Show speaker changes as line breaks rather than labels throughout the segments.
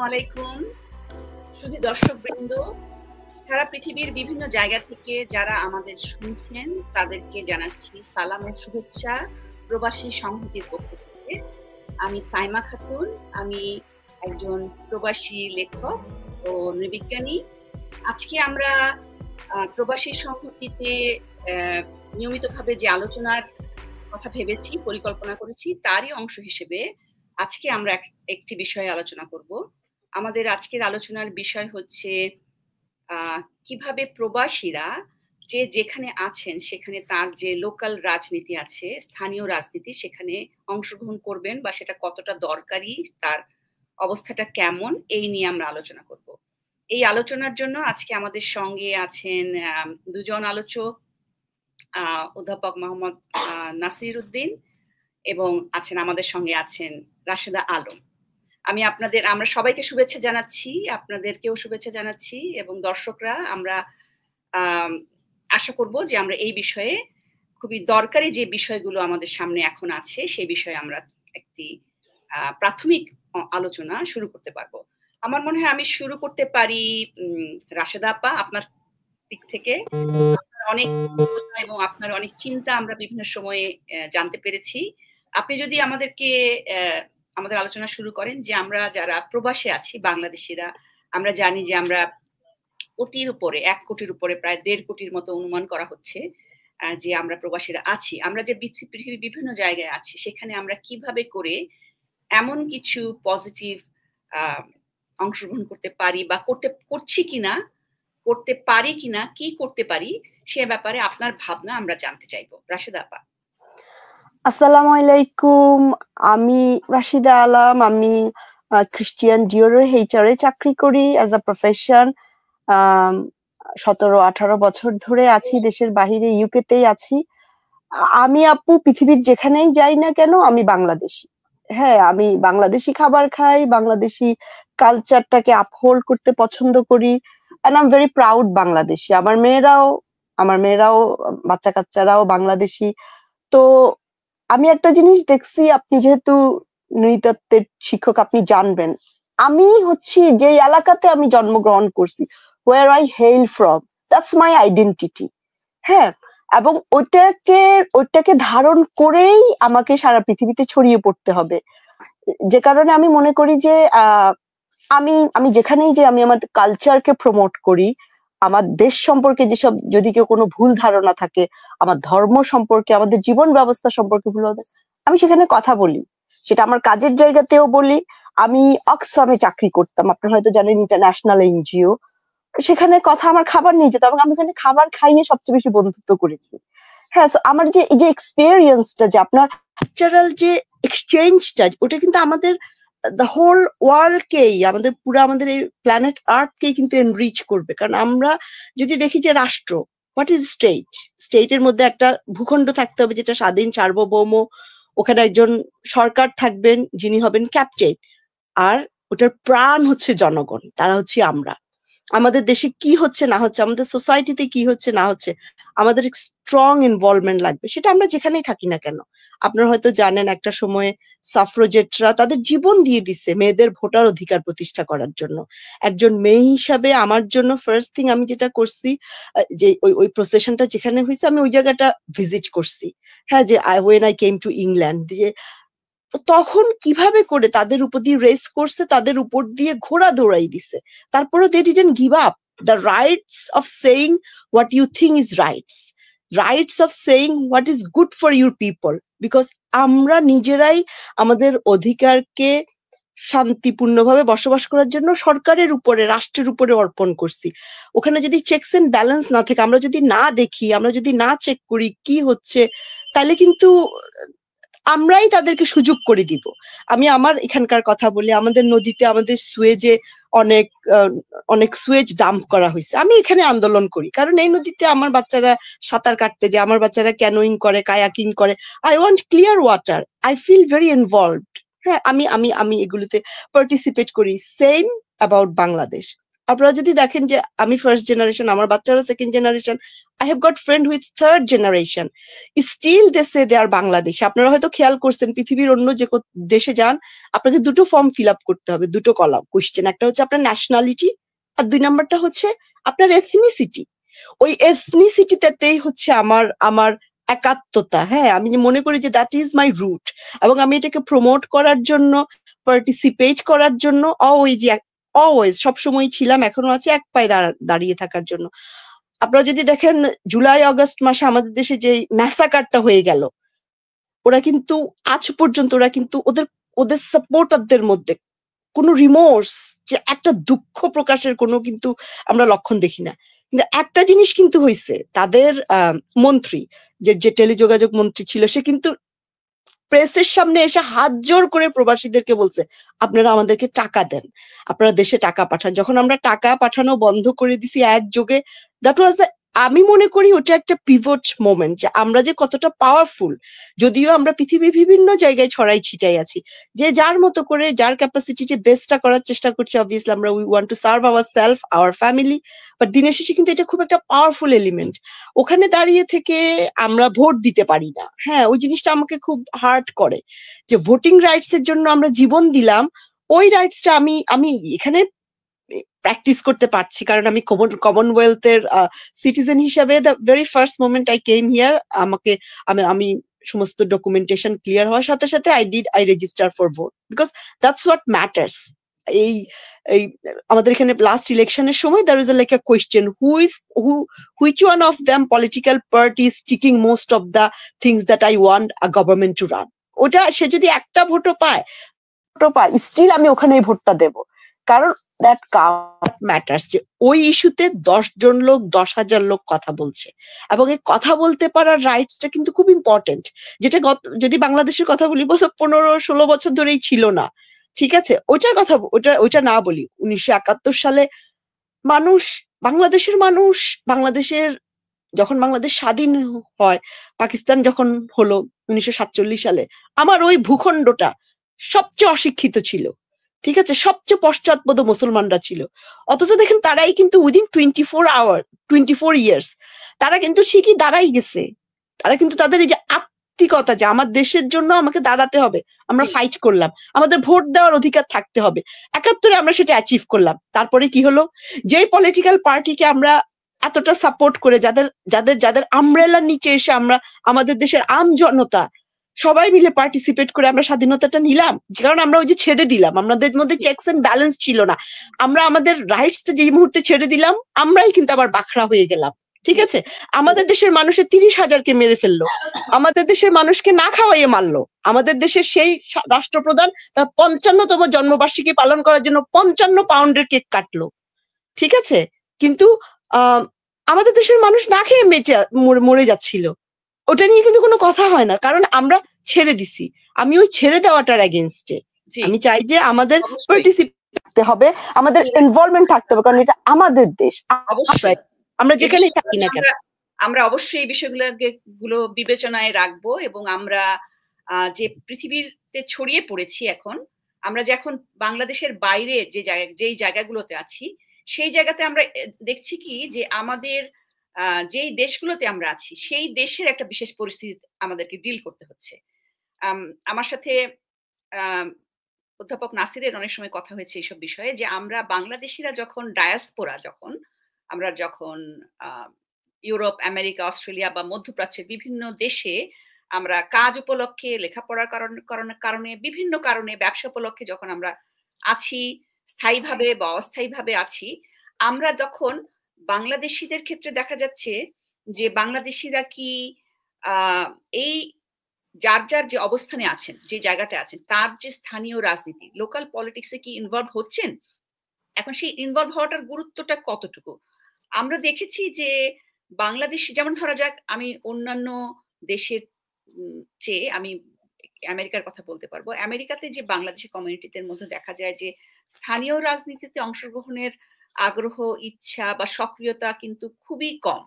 আলাইকুম শুধু দর্শকবৃন্দ, সারা পৃথিবীর বিভিন্ন জায়গা থেকে যারা আমাদের শুনছেন তাদেরকে জানাচ্ছি সালাম ও শুভেচ্ছা প্রবাসী সংহতির পক্ষ থেকে। আমি সাইমা খাতুন, আমি একজন প্রবাসী লেখক ও নৃবিজ্ঞানী। আজকে আমরা প্রবাসী সংহতিতে নিয়মিতভাবে যে আলোচনার কথা ভেবেছি, পরিকল্পনা করেছি, তারই অংশ হিসেবে আজকে আমরা একটি বিষয়ে আলোচনা করব। আমাদের আজকের আলোচনার বিষয় হচ্ছে কিভাবে প্রবাসীরা যে যেখানে আছেন সেখানে তার যে লোকাল রাজনীতি আছে, স্থানীয় রাজনীতি, সেখানে অংশগ্রহণ করবেন বা সেটা কতটা দরকারি, তার অবস্থাটা কেমন, এই নিয়ে আমরা আলোচনা করব। এই আলোচনার জন্য আজকে আমাদের সঙ্গে আছেন দুজন আলোচক, অধ্যাপক মোহাম্মদ নাসির উদ্দিন এবং আমাদের সঙ্গে আছেন রাশেদা আলম। আমরা সবাইকে শুভেচ্ছা জানাচ্ছি, আপনাদেরকেও শুভেচ্ছা জানাচ্ছি, এবং দর্শকরা আমরা আশা করব যে আমরা এই বিষয়ে খুবই দরকারি যে বিষয়গুলো আমাদের সামনে এখন আছে সেই বিষয়ে আমরা একটি প্রাথমিক আলোচনা শুরু করতে পারবো। আমার মনে হয় আমি শুরু করতে পারি রাশেদা আপা, আপনার দিক থেকে। অনেক এবং আপনার অনেক চিন্তা আমরা বিভিন্ন সময়ে জানতে পেরেছি। আপনি যদি আমাদের আলোচনা শুরু করেন যে আমরা যারা প্রবাসে আছি বাংলাদেশিরা, আমরা জানি যে আমরা 1 কোটির উপরে প্রায় 1.5 কোটির মতো অনুমান করা হচ্ছে যে আমরা প্রবাসীরা আছি। আমরা যে পৃথিবীর বিভিন্ন জায়গায় আছি সেখানে আমরা কিভাবে করে এমন কিছু পজিটিভ অংশগ্রহণ করতে পারি বা করছি কিনা, করতে পারি কিনা, কি করতে পারি, সে ব্যাপারে আপনার ভাবনা আমরা জানতে চাইবো। রাশেদা আপা।
আসসালামু আলাইকুম, আমি রাশিদা আলম। আমি খ্রিস্টিয়ান ডিওরের HR এ চাকরি করি অ্যাজ আ প্রফেশন। 17-18 বছর ধরে আছি দেশের বাহিরে, ইউকেতেই আছি। আমি আপু পৃথিবীর যেখানেই যাই না কেন আমি বাংলাদেশি। হ্যাঁ, আমি বাংলাদেশি খাবার খাই, বাংলাদেশি কালচারটাকে আপহোল্ড করতে পছন্দ করি, and I am very proud Bangladeshi. আমার মেয়েরাও বাচ্চা কাচ্চারাও বাংলাদেশি। তো আমি একটা জিনিস দেখছি, আপনি যেহেতু নৃতত্ত্বের শিক্ষক, আপনি জানবেন, আমি হচ্ছি যে এলাকাতে আমি জন্মগ্রহণ করছি, where I hail from, that's my identity। হ্যাঁ, এবং ওইটাকে ধারণ করেই আমাকে সারা পৃথিবীতে ছড়িয়ে পড়তে হবে। যে কারণে আমি মনে করি যে আমি যেখানেই যে আমি আমার কালচারকে প্রমোট করি, আমার দেশ সম্পর্কে যেসব যদি কেউ কোনো ভুল ধারণা থাকে, আমার ধর্ম সম্পর্কে, আমাদের জীবন ব্যবস্থা সম্পর্কে ভুল হবে, আমি সেখানে কথা বলি। সেটা আমার কাজের জায়গাতেও বলি। আমি অক্সফামে চাকরি করতাম, আপনারা হয়তো জানেন, ইন্টারন্যাশনাল NGO। সেখানে কথা আমার খাবার নিয়ে যেত এবং আমি ওখানে খাবার খাইয়ে সবচেয়ে বেশি বন্ধুত্ব করেছি। হ্যাঁ, আমার যে এক্সপেরিয়েন্সটা, যে আপনার কালচারাল যে এক্সচেঞ্জটা, ওটা কিন্তু আমাদের দ্য হোল ওয়ার্ল্ডকেই, আমাদের এই প্ল্যানেট আর্থকেই কিন্তু এনরিচ করবে। কারণ আমরা যদি দেখি যে রাষ্ট্র, হোয়াট ইজ স্টেটের মধ্যে একটা ভূখণ্ড থাকতে হবে যেটা স্বাধীন, সার্বভৌম। ওখানে একজন সরকার থাকবেন যিনি হবেন ক্যাপ্টেন, আর ওটার প্রাণ হচ্ছে জনগণ, তারা হচ্ছে আমরা। আমাদের দেশে কি হচ্ছে না হচ্ছে, আমাদের সোসাইটিতে কি হচ্ছে না হচ্ছে, আমাদের স্ট্রং ইনভলভমেন্ট লাগবে, সেটা আমরা যেখানেই থাকি না কেন। আপনারা হয়তো জানেন একটা সময়ে সাফ্রোজেটরা তাদের জীবন দিয়ে দিচ্ছে মেয়েদের ভোটার অধিকার প্রতিষ্ঠা করার জন্য। একজন মেয়ে হিসাবে আমার জন্য ফার্স্ট থিং আমি যেটা করছি, যে ওই প্রসেশনটা যেখানে হয়েছে আমি ওই জায়গাটা ভিজিট করছি। হ্যাঁ, যে when I came to England, যে তখন কিভাবে করে তাদের উপর দিয়ে রেস করছে, তাদের উপর দিয়ে ঘোড়া দৌড়াই দিছে, তারপরে they didn't give up the rights of saying what you think is rights of saying what is good for your people, because আমরা নিজেরাই আমাদের অধিকারকে শান্তিপূর্ণভাবে বসবাস করার জন্য সরকারের উপরে, রাষ্ট্রের উপরে অর্পণ করছি। ওখানে যদি চেকস এন্ড ব্যালেন্স না থাকে, আমরা যদি না দেখি, আমরা যদি না চেক করি কি হচ্ছে, তাহলে কিন্তু আমরাই তাদেরকে সুযোগ করে দিব। আমি আমার এখানকার কথা বলি, আমাদের নদীতে, আমাদের সুয়েজে অনেক সুয়েজ ডাম্প করা হয়েছে। আমি এখানে আন্দোলন করি কারণ এই নদীতে আমার বাচ্চারা সাঁতার কাটতে যায়, আমার বাচ্চারা ক্যানোয়িং করে, কায়াকিং করে। I want clear water, I feel very involved. হ্যাঁ, আমি এগুলোতে পার্টিসিপেট করি। Same about Bangladesh. আপনারা যদি দেখেন যে আমি ফার্স্ট জেনারেশন, আমার বাচ্চারা second generation, I have got friend with third generation. Still they say they are Bangladesh. আপনারা হয়তো খেয়াল করছেন পৃথিবীর অন্য যে দেশে যান আপনাকে দুটো ফর্ম ফিল আপ করতে হবে, দুটো কলাম কোয়েশ্চেন। একটা হচ্ছে আপনার ন্যাশনালিটি আর 2 নাম্বারটা হচ্ছে আপনার এথনিসিটি। ওই এথনিসিটিটাতেই হচ্ছে আমার আমার একাত্মতা। হ্যাঁ, আমি মনে করি যে দ্যাট ইজ মাই রুট, এবং আমি এটাকে প্রমোট করার জন্য, পার্টিসিপেট করার জন্য অলওয়েজ সবসময় ছিলাম, এখনো আছি এক পায়ে দাঁড়িয়ে থাকার জন্য। আপনারা যদি দেখেন জুলাই আগস্ট মাসে আমাদের দেশে যে ম্যাসাকারটা হয়ে গেল, ওরা কিন্তু আজ পর্যন্ত ওরা কিন্তু ওদের ওদের সাপোর্টারদের মধ্যে কোনো রিমোর্স, যে একটা দুঃখ প্রকাশের কোনো কিন্তু আমরা লক্ষণ দেখি না। কিন্তু একটা জিনিস কিন্তু হয়েছে, তাদের মন্ত্রী যে টেলিযোগাযোগ মন্ত্রী ছিল, সে কিন্তু প্রেসের সামনে এসে হাত জোর করে প্রবাসীদেরকে বলছে আপনারা আমাদেরকে টাকা দেন, আপনারা দেশে টাকা পাঠান। যখন আমরা টাকা পাঠানো বন্ধ করে দিছি একযোগে, দ্যাট ওয়াজ দ্য, আমি মনে করি ওটা একটা পিভট মোমেন্ট, যে আমরা যে কতটা পাওয়ারফুল। যদিও আমরা পৃথিবীর বিভিন্ন জায়গায় ছড়াই ছিটাই আছি, যে যার মতো করে যার ক্যাপাসিটি বেস্টটা করার চেষ্টা করছি। অবভিয়াসলি আমরা we want to serve our self, our family, but দিনের শেষে কিন্তু এটা খুব একটা পাওয়ারফুল এলিমেন্ট। ওখানে দাঁড়িয়ে থেকে আমরা ভোট দিতে পারি না। হ্যাঁ, ওই জিনিসটা আমাকে খুব হার্ট করে, যে ভোটিং রাইটস এর জন্য আমরা জীবন দিলাম, ওই রাইটসটা আমি এখানে প্র্যাকটিস করতে পারছি, কারণ আমি কমনওয়েলথ এর সিটিজেন হিসাবে the very first moment I came here, আমাকে আমি সমস্ত ডকুমেন্টেশন ক্লিয়ার হওয়ার সাথে সাথে I register for vote, because that's what matters. এই আমাদের এখানে লাস্ট ইলেকশনের সময় there is a like a question, which one of them political parties sticking most of the things that I want a government to run. ওটা সে যদি একটা ভোটও পায় স্টিল আমি ওখানে ভোটটা দেব, কারণ দ্যাট ম্যাটার্স। যে ওই ইস্যুতে 10 জন লোক 10,000 লোক কথা বলছে, এবং এই কথা বলতে পারার রাইটসটা কিন্তু খুব ইম্পর্টেন্ট, যেটা যদি বাংলাদেশের কথা বলি 15-16 বছর ধরেই ছিল না। ঠিক আছে, ওইটার কথা ওইটা না বলি। 1971 সালে বাংলাদেশের যখন বাংলাদেশ স্বাধীন হয়, পাকিস্তান যখন হলো 1947 সালে, আমার ওই ভূখণ্ডটা সবচেয়ে অশিক্ষিত ছিল। ঠিক আছে, সবচেয়ে পশ্চাৎপদ মুসলমানরা ছিল। অথচ দেখেন তারাই কিন্তু উইদিন 24 ইয়ার্স তারা কিন্তু ঠিকই দাঁড়াই গেছে। তারা কিন্তু তাদের এই যে আত্মিকতা, যে আমার দেশের জন্য আমাকে দাঁড়াতে হবে, আমরা ফাইট করলাম, আমাদের ভোট দেওয়ার অধিকার থাকতে হবে। 71-এ আমরা সেটা অ্যাচিভ করলাম। তারপরে কি হলো, যেই পলিটিক্যাল পার্টিকে আমরা এতটা সাপোর্ট করে, যাদের আমব্রেলার নিচে এসে আমরা আমাদের দেশের আম জনতা সবাই মিলে পার্টিসিপেট করে আমরা স্বাধীনতাটা নিলাম, কারণ আমরা ওই যে ছেড়ে দিলাম, আমাদের মধ্যে চেকস এন্ড ব্যালেন্স ছিল না। আমরা আমাদের রাইটসটা যে মুহূর্তে ছেড়ে দিলাম, আমরাই কিন্তু আবার বাখরা হয়ে গেলাম। ঠিক আছে, আমাদের দেশের মানুষের 30,000-কে মেরে ফেললো, আমাদের দেশের মানুষকে না খাওয়াইয়ে মারলো, আমাদের দেশের সেই রাষ্ট্রপ্রধান তার 55তম জন্মবার্ষিকী পালন করার জন্য 55 পাউন্ডের কেক কাটলো। ঠিক আছে, কিন্তু আমাদের দেশের মানুষ না খেয়ে মরে যাচ্ছিল। ওটা নিয়ে কিন্তু কোনো কথা হয় না, কারণ আমরা ছেড়ে দিছি। আমি ওই ছেড়ে দেওয়াটার এগেইনস্টে। আমি চাই যে আমাদের পার্টিসিপেট করতে হবে, আমাদের ইনভলভমেন্ট থাকতে হবে, কারণ এটা আমাদের দেশ। অবশ্যই আমরা যেখানে থাকি না কেন,
আমরা অবশ্যই এই বিষয়গুলো বিবেচনায় রাখবো, এবং আমরা যে পৃথিবীতে ছড়িয়ে পড়েছি এখন, আমরা যে এখন বাংলাদেশের বাইরে যেই জায়গাগুলোতে আছি, সেই জায়গাতে আমরা দেখছি কি যে আমাদের যেই দেশগুলোতে আমরা আছি সেই দেশের একটা বিশেষ পরিস্থিতি আমাদেরকে ডিল করতে হচ্ছে। আমার সাথে অধ্যাপক নাসিরের অনেক সময় কথা হয়েছে এইসব বিষয়ে, যে আমরা বাংলাদেশিরা যখন ডায়াসপোরা, আমরা যখন ইউরোপ, আমেরিকা, অস্ট্রেলিয়া বা মধ্যপ্রাচ্যের বিভিন্ন দেশে আমরা কাজ উপলক্ষে, লেখাপড়ার কারণে, বিভিন্ন কারণে, ব্যবসা উপলক্ষে যখন আমরা আছি, স্থায়ীভাবে বা অস্থায়ীভাবে আছি, আমরা তখন বাংলাদেশিদের ক্ষেত্রে দেখা যাচ্ছে যে বাংলাদেশিরা কি এই যার যে অবস্থানে আছেন, যে জায়গাটা আছেন, তার যে স্থানীয় রাজনীতি, লোকাল পলিটিক্সে কি ইনভলভ হচ্ছেন? এখন সেই ইনভলভ হওয়াটার গুরুত্বটা কতটুকু? আমরা দেখেছি যে বাংলাদেশ, যেমন ধরা যাক, আমি অন্যান্য দেশের চেয়ে আমি আমেরিকার কথা বলতে পারবো। আমেরিকাতে যে বাংলাদেশি কমিউনিটিদের মধ্যে দেখা যায় যে স্থানীয় রাজনীতিতে অংশগ্রহণের আগ্রহ, ইচ্ছা বা সক্রিয়তা কিন্তু খুবই কম,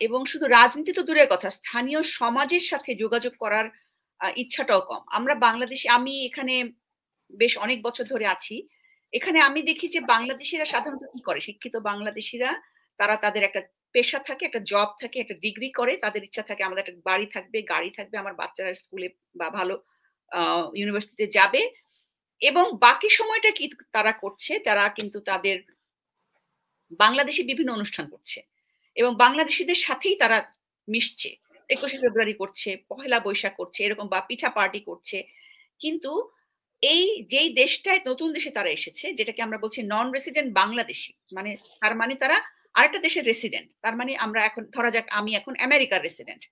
এবং শুধু রাজনীতি তো দূরের কথা, স্থানীয় সমাজের সাথে যোগাযোগ করার ইচ্ছাটাও কম। আমরা বাংলাদেশি, আমি এখানে বেশ অনেক বছর ধরে আছি, এখানে আমি দেখি যে বাংলাদেশিরা সাধারণত কি করে, শিক্ষিত বাংলাদেশিরা তারা তাদের একটা পেশা থাকে, একটা জব থাকে, একটা ডিগ্রি করে, তাদের ইচ্ছা থাকে আমাদের একটা বাড়ি থাকবে, গাড়ি থাকবে, আমার বাচ্চারা স্কুলে বা ভালো ইউনিভার্সিটিতে যাবে, এবং বাকি সময়টা কি তারা করছে? তারা কিন্তু তাদের বাংলাদেশী বিভিন্ন অনুষ্ঠান করছে এবং বাংলাদেশীদের সাথেই তারা মিশছে। ২১শে ফেব্রুয়ারি করছে, পহেলা বৈশাখ করছে, এরকম বা পিঠা পার্টি করছে। কিন্তু এই যেই দেশটায় নতুন দেশে তারা এসেছে, যেটাকে আমরা বলছি নন রেসিডেন্ট বাংলাদেশী, মানে তার মানে তারা আরেকটা দেশের রেসিডেন্ট। তার মানে আমরা এখন ধরা যাক আমি এখন আমেরিকার রেসিডেন্ট।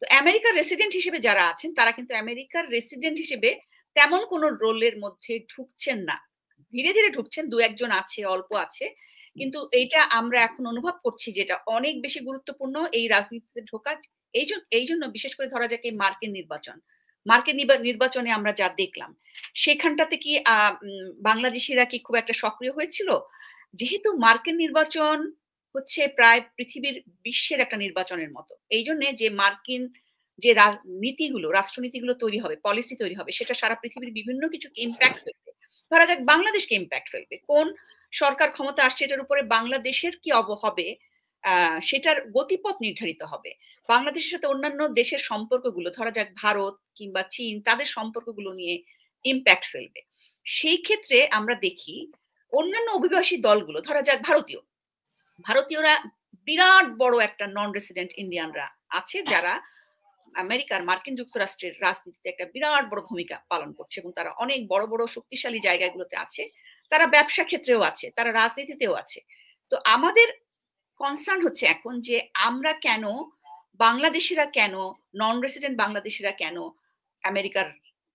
তো আমেরিকার রেসিডেন্ট হিসেবে যারা আছেন তারা কিন্তু আমেরিকার রেসিডেন্ট হিসেবে তেমন কোনো রোলের মধ্যে ঢুকছেন না। ধীরে, ধীরে ঢুকছেন, ২-১ জন আছে, অল্প আছে। কিন্তু এইটা আমরা এখন অনুভব করছি যে এটা অনেক বেশি গুরুত্বপূর্ণ এই রাজনীতিতে ঢোকা। এই জন্য বিশেষ করে ধরা যাক এই মার্কিন নির্বাচন। মার্কিন নির্বাচনে আমরা যা দেখলাম, সেখানটাতে কি বাংলাদেশিরা কি খুব একটা সক্রিয় হয়েছিল? যেহেতু মার্কিন নির্বাচন হচ্ছে প্রায় পৃথিবীর বিশ্বের একটা নির্বাচনের মতো। এইজন্যে যে মার্কিন যে নীতিগুলো, রাষ্ট্রনীতিগুলো তৈরি হবে, পলিসি তৈরি হবে, সেটা সারা পৃথিবীর বিভিন্ন কিছুকে ইমপ্যাক্ট ফেলবে। ধরা যাক বাংলাদেশকে ইমপ্যাক্ট ফেলবে। কোন সরকার ক্ষমতা আসছে এটার উপরে বাংলাদেশের কি হবে, সেটার গতিপথ নির্ধারিত হবে। বাংলাদেশের সাথে অন্যান্য দেশের সম্পর্কগুলো, ধরা যাক ভারত কিংবা চীন, তাদের সম্পর্কগুলো নিয়ে ইমপ্যাক্ট ফেলবে। সেই ক্ষেত্রে আমরা দেখি অন্যান্য অভিবাসী দলগুলো, ধরা যাক ভারতীয়রা বিরাট বড় একটা নন রেসিডেন্ট ইন্ডিয়ানরা আছে, যারা আমেরিকার, মার্কিন যুক্তরাষ্ট্রের রাজনীতিতে একটা বিরাট বড় ভূমিকা পালন করছে এবং তারা অনেক বড় বড় শক্তিশালী জায়গাগুলোতে আছে। তারা ব্যবসা ক্ষেত্রেও আছে, তারা রাজনীতিতেও আছে। তো আমাদের কনসার্ন হচ্ছে এখন যে আমরা কেন, বাংলাদেশিরা কেন, নন রেসিডেন্ট বাংলাদেশিরা কেন আমেরিকার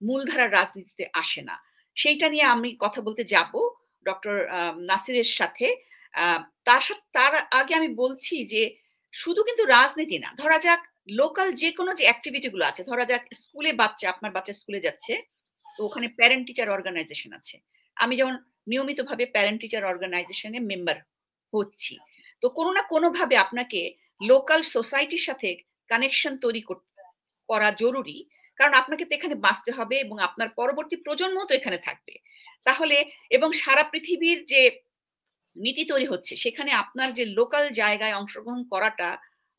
মূলধারার রাজনীতিতে আসে না, সেইটা নিয়ে আমি কথা বলতে যাব ডক্টর নাসিরের সাথে। তার আগে আমি বলছি যে শুধু কিন্তু রাজনীতি না, ধরা যাক লোকাল যে কোনো যে অ্যাক্টিভিটি গুলো আছে, ধরা যাক স্কুলে আপনার বাচ্চা স্কুলে যাচ্ছে, তো ওখানে প্যারেন্ট টিচার অর্গানাইজেশন আছে। আমি যেমন নিয়মিতভাবে প্যারেন্ট টিচার অর্গানাইজেশনে মেম্বার হচ্ছি। তো কোনো না কোনো ভাবে আপনাকে লোকাল সোসাইটির সাথে কানেকশন তৈরি করা জরুরি, কারণ আপনাকে তো এখানে বাঁচতে হবে এবং আপনার পরবর্তী প্রজন্ম তো এখানে থাকবে। তাহলে এবং সারা পৃথিবীর যে নীতি তৈরি হচ্ছে, সেখানে আপনার যে লোকাল জায়গায় অংশগ্রহণ করাটা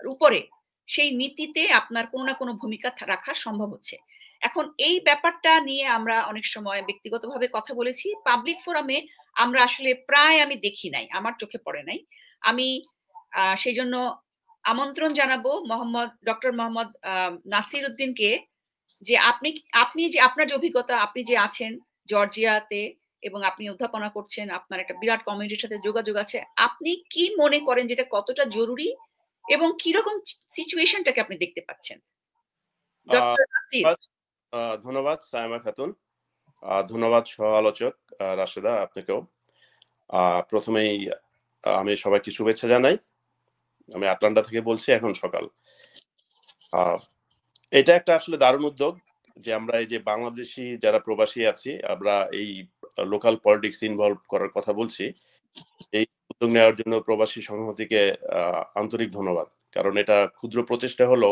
উপরে, সেই নীতিতে আপনার কোনো না কোনো ভূমিকা রাখা সম্ভব হচ্ছে। এখন এই ব্যাপারটা নিয়ে আমরা অনেক সময় ব্যক্তিগতভাবে কথা বলেছি, পাবলিক ফোরামে আমরা আসলে প্রায় আমি দেখি নাই, আমার চোখে পড়ে নাই। আমি সেই জন্য আমন্ত্রণ জানাবো ডক্টর মোহাম্মদ নাসির উদ্দিনকে, যে আপনি যে আপনার যে অভিজ্ঞতা, আপনি যে আছেন জর্জিয়াতে এবং আপনি অধ্যাপনা করছেন, আপনার একটা বিরাট কমিউনিটির সাথে যোগাযোগ আছে, আপনি কি মনে করেন যেটা কতটা জরুরি এবং কিরকম সিচুয়েশনটাকে আপনি দেখতে পাচ্ছেন? ডক্টর নাসির।
ধন্যবাদ সায়মা খাতুন, ধন্যবাদ সহ আলোচক রাশেদা, আপনাকেও। প্রথমেই আমি সবাইকে শুভেচ্ছা জানাই। আমি আটলান্টা থেকে বলছি, এখন সকাল। এটা একটা আসলে দারুণ উদ্যোগ যে আমরা এই যে বাংলাদেশি যারা প্রবাসী আছি, আমরা এই লোকাল পলিটিক্স ইনভলভ করার কথা বলছি। এই উদ্যোগ নেওয়ার জন্য প্রবাসী সংহতিকে আন্তরিক ধন্যবাদ, কারণ এটা ক্ষুদ্র প্রচেষ্টা হলো,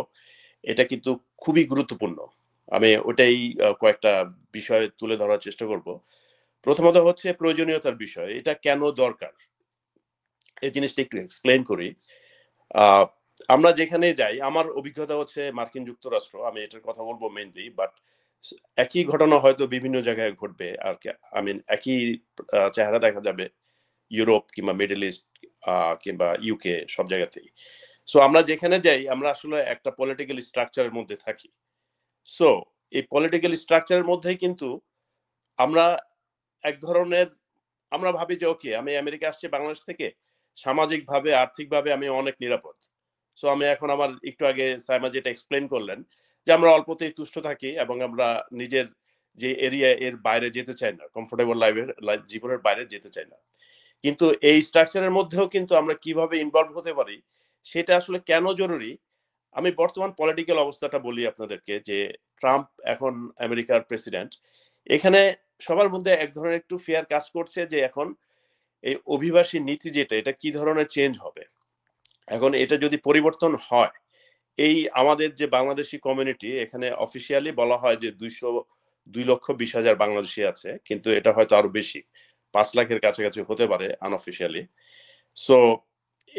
এটা কিন্তু খুবই গুরুত্বপূর্ণ। আমি ওটাই কয়েকটা বিষয় তুলে ধরার চেষ্টা করব। প্রথমত হচ্ছে প্রয়োজনীয়তার বিষয়, এটা কেন দরকার এই জিনিসটা একটু এক্সপ্লেন করি। আমরা যেখানে যাই, আমার অভিজ্ঞতা হচ্ছে মার্কিন যুক্তরাষ্ট্র, আমি এটার কথা বলবো মেইনলি, বাট একই ঘটনা হয়তো বিভিন্ন জায়গায় ঘটবে। আর একই চেহারা দেখা যাবে ইউরোপ কিংবা মিডল ইস্ট কিংবা ইউকে, সব জায়গাতেই। সো আমরা যেখানে যাই, আমরা আসলে একটা পলিটিক্যাল স্ট্রাকচারের মধ্যে থাকি। সো এই পলিটিক্যাল স্ট্রাকচারের মধ্যেই কিন্তু আমরা এক ধরনের, আমরা ভাবি যে ওকে, আমি আমেরিকা আসছি বাংলাদেশ থেকে, সামাজিকভাবে আর্থিকভাবে আমি অনেক নিরাপদ। সো আমি এখন আমার একটু আগে সাইমা যেটা এক্সপ্লেন করলেন, যে আমরা অল্পতেই তুষ্ট থাকি এবং আমরা নিজের যে এরিয়া এর বাইরে যেতে চাই না, কমফোর্টেবল জীবনের বাইরে যেতে চাই না। কিন্তু এই স্ট্রাকচারের মধ্যেও কিন্তু আমরা কিভাবে ইনভলভ হতে পারি, সেটা আসলে কেন জরুরি। আমি বর্তমান পলিটিক্যাল অবস্থাটা বলি আপনাদেরকে, যে ট্রাম্প এখন আমেরিকার প্রেসিডেন্ট। এখানে সবার মধ্যে এক ধরনের একটু ফিয়ার কাজ করছে যে এখন এই অভিবাসী নীতি যেটা, এটা কি ধরনের চেঞ্জ হবে। এখন এটা যদি পরিবর্তন হয়, এই আমাদের যে বাংলাদেশি কমিউনিটি, এখানে অফিসিয়ালি বলা হয় যে 2,20,000 বাংলাদেশি আছে, কিন্তু এটা হয়তো আরো বেশি, 5 লাখের কাছাকাছি হতে পারে আনঅফিসিয়ালি। সো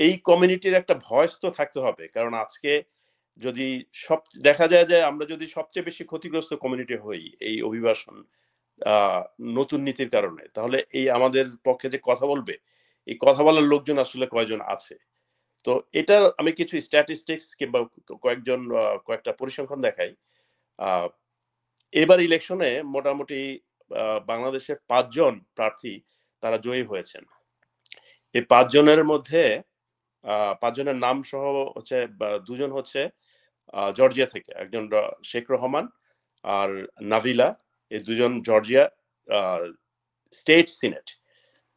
এই কমিউনিটির একটা ভয়েস তো থাকতে হবে, কারণ আজকে যদি সব দেখা যায় যে আমরা যদি সবচেয়ে বেশি ক্ষতিগ্রস্ত কমিউনিটি হই এই অভিবাসন নতুন নীতির কারণে, তাহলে এই আমাদের পক্ষে যে কথা বলবে, এই কথা বলার লোকজন আসলে কয়জন আছে? তো এটার আমি কিছু স্ট্যাটিস্টিক্স কিংবা কয়েকটা পরিসংখ্যান দেখাই। এবার ইলেকশনে মোটামুটি বাংলাদেশের 5 জন প্রার্থী তারা জয়ী হয়েছেন। এই 5 জনের মধ্যে 5 জনের নাম সহ হচ্ছে 2 জন হচ্ছে জর্জিয়া থেকে, একজন শেখ রহমান আর নাভিলা, এই 2 জন Georgia state senate.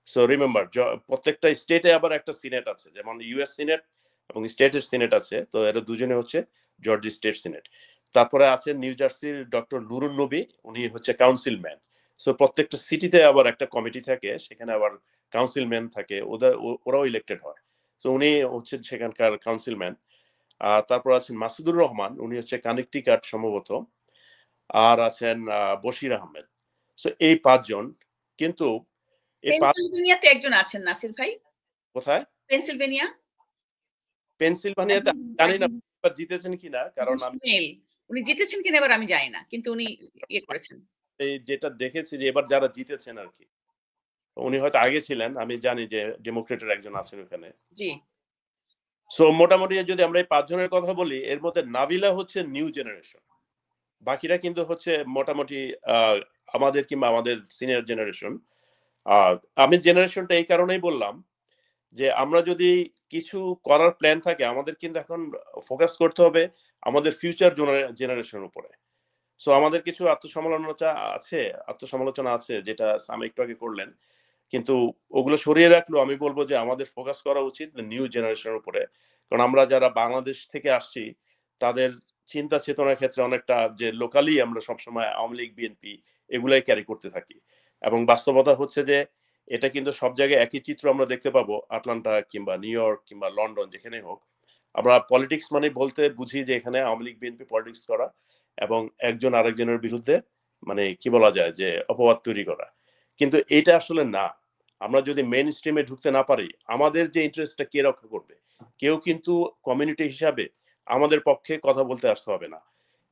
So remember, প্রত্যেকটা স্টেটে আবার একটা সিনেট আছে, যেমন ইউএস সিনেট এবং স্টেটের সিনেট আছে, তো এরা দুজনে হচ্ছে জর্জিয়া স্টেট সিনেট। তারপরে আছে নিউ জার্সির ডক্টর নুরুন নবী, উনি হচ্ছে কাউন্সিলম্যান। সো প্রত্যেকটা সিটিতে আবার একটা কমিটি থাকে, সেখানে আবার কাউন্সিলম্যান থাকে, ওরাও ইলেক্টেড হয়। তো উনি হচ্ছেন সেখানকার কাউন্সিলম্যান। তারপর আছেন মাসুদুর রহমান, উনি হচ্ছে কানেকটিকাট সম্ভবত। আর আছেন বশির আহমেদ। সো এই 5 জন। কিন্তু
পেনসিলভেনিয়াতে একজন আছেন নাসির ভাই।
কোথায়?
পেনসিলভেনিয়া।
পেনসিলভানিয়াতে জানি না এবার জিতেছেন কিনা, কারণ আমি
উনি জিতেছেন কিনা এবার আমি জানি না, কিন্তু উনি ইয়ে করেছেন।
এই যেটা দেখেছি যে এবার যারা জিতেছেন আর কি, উনি হয়তো আগে ছিলেন, আমি জানি যে ডেমোক্রেটের একজন আছেন ওখানে।
জি।
সো মোটামুটি যদি আমরা এই 5 জনের কথা বলি, এর মধ্যে নাভিলা হচ্ছে নিউ জেনারেশন, বাকিরা কিন্তু হচ্ছে মোটামুটি আমাদের কিংবা আমাদের সিনিয়র জেনারেশন। আমি জেনারেশনটা এই কারণেই বললাম যে আমরা যদি কিছু করার প্ল্যান থাকে, আমাদের কিন্তু এখন ফোকাস করতে হবে আমাদের ফিউচার জেনারেশনের উপরে। সো আমাদের কিছু আত্মসমালোচনা আছে যেটা সাম একটু আগে করলেন, কিন্তু ওগুলো সরিয়ে রাখলেও আমি বলবো যে আমাদের ফোকাস করা উচিত নিউ জেনারেশনের উপরে। কারণ আমরা যারা বাংলাদেশ থেকে আসছি, তাদের চিন্তা চেতনার ক্ষেত্রে অনেকটা যে লোকালি আমরা সবসময় আওয়ামী লীগ বিএনপি এগুলাই ক্যারি করতে থাকি, এবং বাস্তবতা হচ্ছে যে এটা কিন্তু সব জায়গায় একই চিত্র আমরা দেখতে পাবো, আটলান্টা কিংবা নিউ ইয়র্ক কিংবা লন্ডন, যেখানে হোক। আমরা পলিটিক্স মানে বলতে বুঝি যে এখানে আওয়ামী লীগ বিএনপি পলিটিক্স করা এবং একজন আরেকজনের বিরুদ্ধে মানে কি বলা যায় যে অপবাদ তৈরি করা, কিন্তু এটা আসলে না। আমরা যদি মেইন স্ট্রিমে ঢুকতে না পারি, আমাদের যে ইন্টারেস্টটা কে রক্ষা করবে? কেউ কিন্তু কমিউনিটি হিসাবে আমাদের পক্ষে কথা বলতে আসতে হবে না।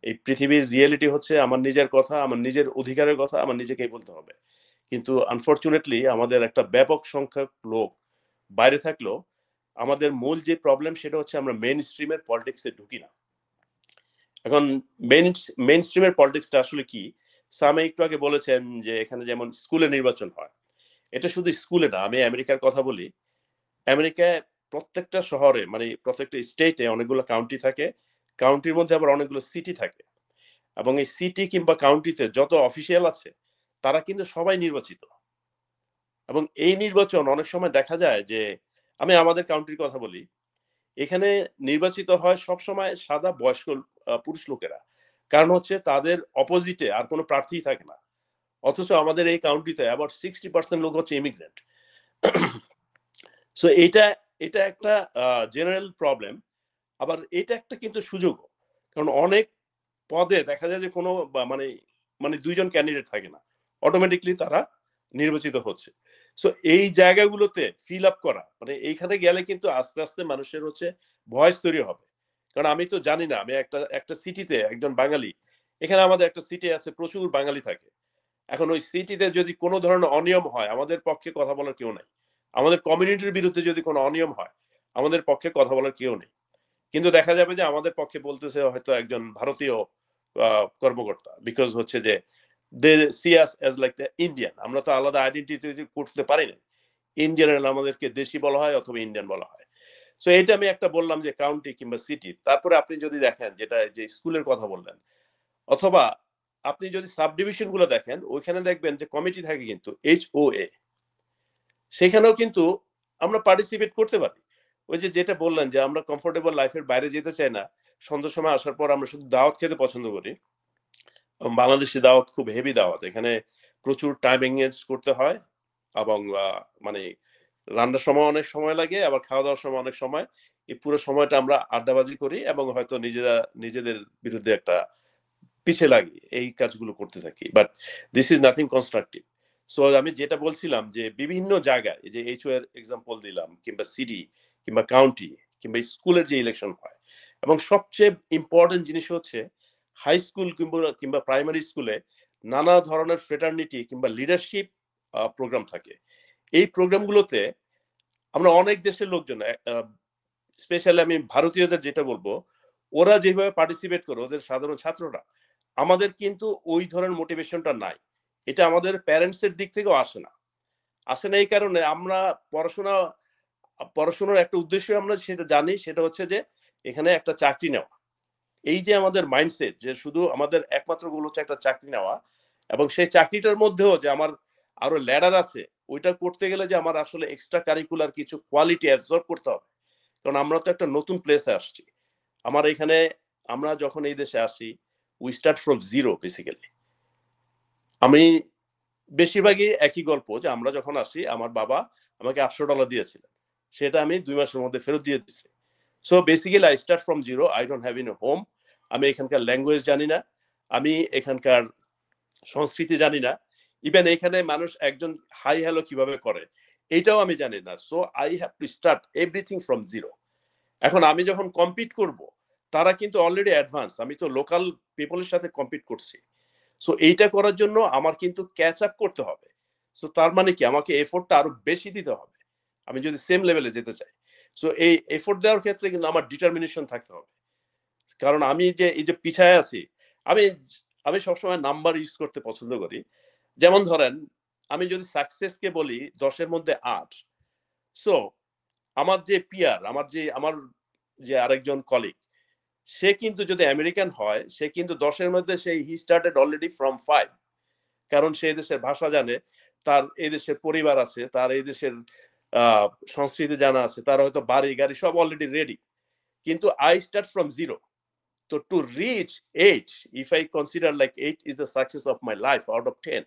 এই পৃথিবীর রিয়েলিটি হচ্ছে আমার নিজের কথা, আমার নিজের অধিকারের কথা আমার নিজেকেই বলতে হবে। কিন্তু আনফরচুনেটলি আমাদের একটা ব্যাপক সংখ্যক লোক বাইরে থাকলেও আমাদের মূল যে প্রবলেম সেটা হচ্ছে আমরা মেইন স্ট্রিমের পলিটিক্সে ঢুকি না। এখন মেইন স্ট্রিমের পলিটিক্সটা আসলে কি? সামে একটু আগে বলেছেন যে এখানে যেমন স্কুলে নির্বাচন হয়, এটা শুধু স্কুলে না, আমি আমেরিকার কথা বলি। আমেরিকায় প্রত্যেকটা শহরে মানে প্রত্যেকটা স্টেটে অনেকগুলো কাউন্টি থাকে, কাউন্টির মধ্যে আবার অনেকগুলো সিটি থাকে, এবং এই সিটি কিংবা কাউন্টিতে যত অফিসিয়াল আছে তারা কিন্তু সবাই নির্বাচিত। এবং এই নির্বাচন অনেক সময় দেখা যায় যে, আমি আমাদের কাউন্টির কথা বলি, এখানে নির্বাচিত হয় সব সময় সাদা বয়স্ক পুরুষ লোকেরা, কারণ হচ্ছে তাদের অপোজিটে আর কোনো প্রার্থী থাকে না। অথচ আমাদের এই কাউন্টিতে আবার 60% লোক হচ্ছে ইমিগ্রেন্ট। সো এটা একটা জেনারেল প্রবলেম। আবার এটা একটা কিন্তু সুযোগ, কারণ অনেক পদে দেখা যায় যে কোনো মানে মানে 2 জন ক্যান্ডিডেট থাকে না, অটোমেটিকলি তারা নির্বাচিত হচ্ছে। সো এই জায়গাগুলোতে ফিল আপ করা মানে এইখানে গেলে কিন্তু আস্তে আস্তে মানুষের হচ্ছে ভয়েস তৈরি হবে। কারণ আমি তো জানি না, আমি একটা সিটিতে একজন বাঙালি, এখানে আমাদের একটা সিটি আছে প্রচুর বাঙালি থাকে, এখন ওই সিটিতে যদি কোনো ধরনের অনিয়ম হয়, আমাদের পক্ষে কথা বলার কেউ নাই। আমাদের কমিউনিটির বিরুদ্ধে যদি কোনো অনিয়ম হয়, আমাদের পক্ষে কথা বলার কেউ নেই। কিন্তু দেখা যাবে যে আমাদের পক্ষে বলতেছে হয়তো একজন ভারতীয় কর্মকর্তা, বিকজ হচ্ছে যে they see us as like the Indian. আমরা তো আলাদা আইডেন্টিটি করতে পারি না, ইন জেনারেল আমাদেরকে দেশি বলা হয় অথবা ইন্ডিয়ান বলা হয়। সো এটা আমি একটা বললাম যে কাউন্টি কিংবা সিটি। তারপরে আপনি যদি দেখেন যেটা যে স্কুলের কথা বললেন, অথবা আপনি যদি সাব ডিভিশন গুলো দেখেন, ওইখানে দেখবেন যে কমিটি থাকে কিন্তু HOA, সেখানেও কিন্তু আমরা পার্টিসিপেট করতে পারি। ওই যে যেটা বললেন যে আমরা কমফোর্টেবল লাইফের বাইরে যেতে চাই না, সন্ধ্যার সময় আসার পর আমরা শুধু দাওয়াত খেতে পছন্দ করি। বাংলাদেশি দাওয়াত খুব হেভি দাওয়াত, এখানে প্রচুর টাইম এঙ্গেজ করতে হয়, এবং মানে রান্নার সময় অনেক সময় লাগে, আবার খাওয়া দাওয়ার সময় অনেক সময়। এই পুরো সময়টা আমরা আড্ডাবাজি করি এবং হয়তো নিজেদের বিরুদ্ধে একটা পিছিয়ে লাগি, এই কাজগুলো করতে থাকি, but this is nothing constructive. So আমি যেটা বলছিলাম যে বিভিন্ন জায়গায়, এই যে HO এর এক্সাম্পল দিলাম, কিংবা সিটি কিংবা কাউন্টি কিংবা স্কুলের যে ইলেকশন হয়, এবং সবচেয়ে ইম্পর্টেন্ট জিনিস হচ্ছে হাই স্কুল কিংবা প্রাইমারি স্কুলে নানা ধরনের ফ্রেটার্নিটি কিংবা লিডারশিপ প্রোগ্রাম থাকে। এই প্রোগ্রামগুলোতে আমরা অনেক দেশের লোকজন, স্পেশালি আমি ভারতীয়দের যেটা বলবো, ওরা যেভাবে পার্টিসিপেট করে ওদের সাধারণ ছাত্ররা, আমাদের কিন্তু ওই ধরনের মোটিভেশনটা নাই। এটা আমাদের প্যারেন্টসের দিক থেকেও আসে না এই কারণে আমরা পড়াশোনার একটা উদ্দেশ্য আমরা সেটা জানি, সেটা হচ্ছে যে এখানে একটা চাকরি নেওয়া। এই যে আমাদের মাইন্ডসেট যে শুধু আমাদের একমাত্র গোল হচ্ছে একটা চাকরি নেওয়া, এবং সেই চাকরিটার মধ্যেও যে আমার আরো ল্যাডার আছে, ওইটা করতে গেলে যে আমার আসলে এক্সট্রা কারিকুলার কিছু কোয়ালিটি অ্যাবজর্ব করতে হবে। কারণ আমরা তো একটা নতুন প্লেসে আসছি। আমার এখানে আমরা যখন এই দেশে আসি, we start from zero basically. আমি বেশিরভাগই একই গল্প যে আমরা যখন আসি আমার বাবা আমাকে $800 দিয়েছিলেন, সেটা আমি 2 মাসের মধ্যে ফেরত দিয়ে দিচ্ছি। So basically I start from zero. I don't have in home. আমি এখানকার ল্যাঙ্গুয়েজ জানি না, আমি এখানকার সংস্কৃতি জানি না, ইভেন এখানে মানুষ একজন হাই হ্যালো কিভাবে করে এইটাও আমি জানি না। So I have to start everything from zero. এখন আমি যখন কম্পিট করব, তারা কিন্তু অলরেডি অ্যাডভান্স, আমি তো লোকাল পিপলের সাথে কম্পিট করছি। সো এইটা করার জন্য আমার কিন্তু ক্যাচ আপ করতে হবে। সো তার মানে কি আমাকে এফোর্টটা আরো বেশি দিতে হবে আমি যদি সেম লেভেলে যেতে চাই। সো এই এফোর্ট দেওয়ার ক্ষেত্রে কিন্তু আমার ডিটারমিনেশন থাকতে হবে। কারণ আমি যে এই যে পিছায় আছি, আমি আমি সবসময় নাম্বার ইউজ করতে পছন্দ করি। যেমন ধরেন আমি যদি সাকসেসকে বলি 10-এর মধ্যে 8, সো আমার যে পিয়ার, আমার যে আরেকজন কলিগ, সে কিন্তু যদি আমেরিকান হয়, সে কিন্তু 10-এর মধ্যে হি স্টার্টেড অলরেডি ফ্রম 5। কারণ সে দেশের ভাষা জানে, তার এই দেশের পরিবার আছে, তার এই দেশের সংস্কৃতি জানা আছে, তার হয়তো বাড়ি গাড়ি সব অলরেডি রেডি। কিন্তু আই স্টার্ট ফ্রম জিরো। তো to reach 8, if I consider like 8 is the success of my life out of 10,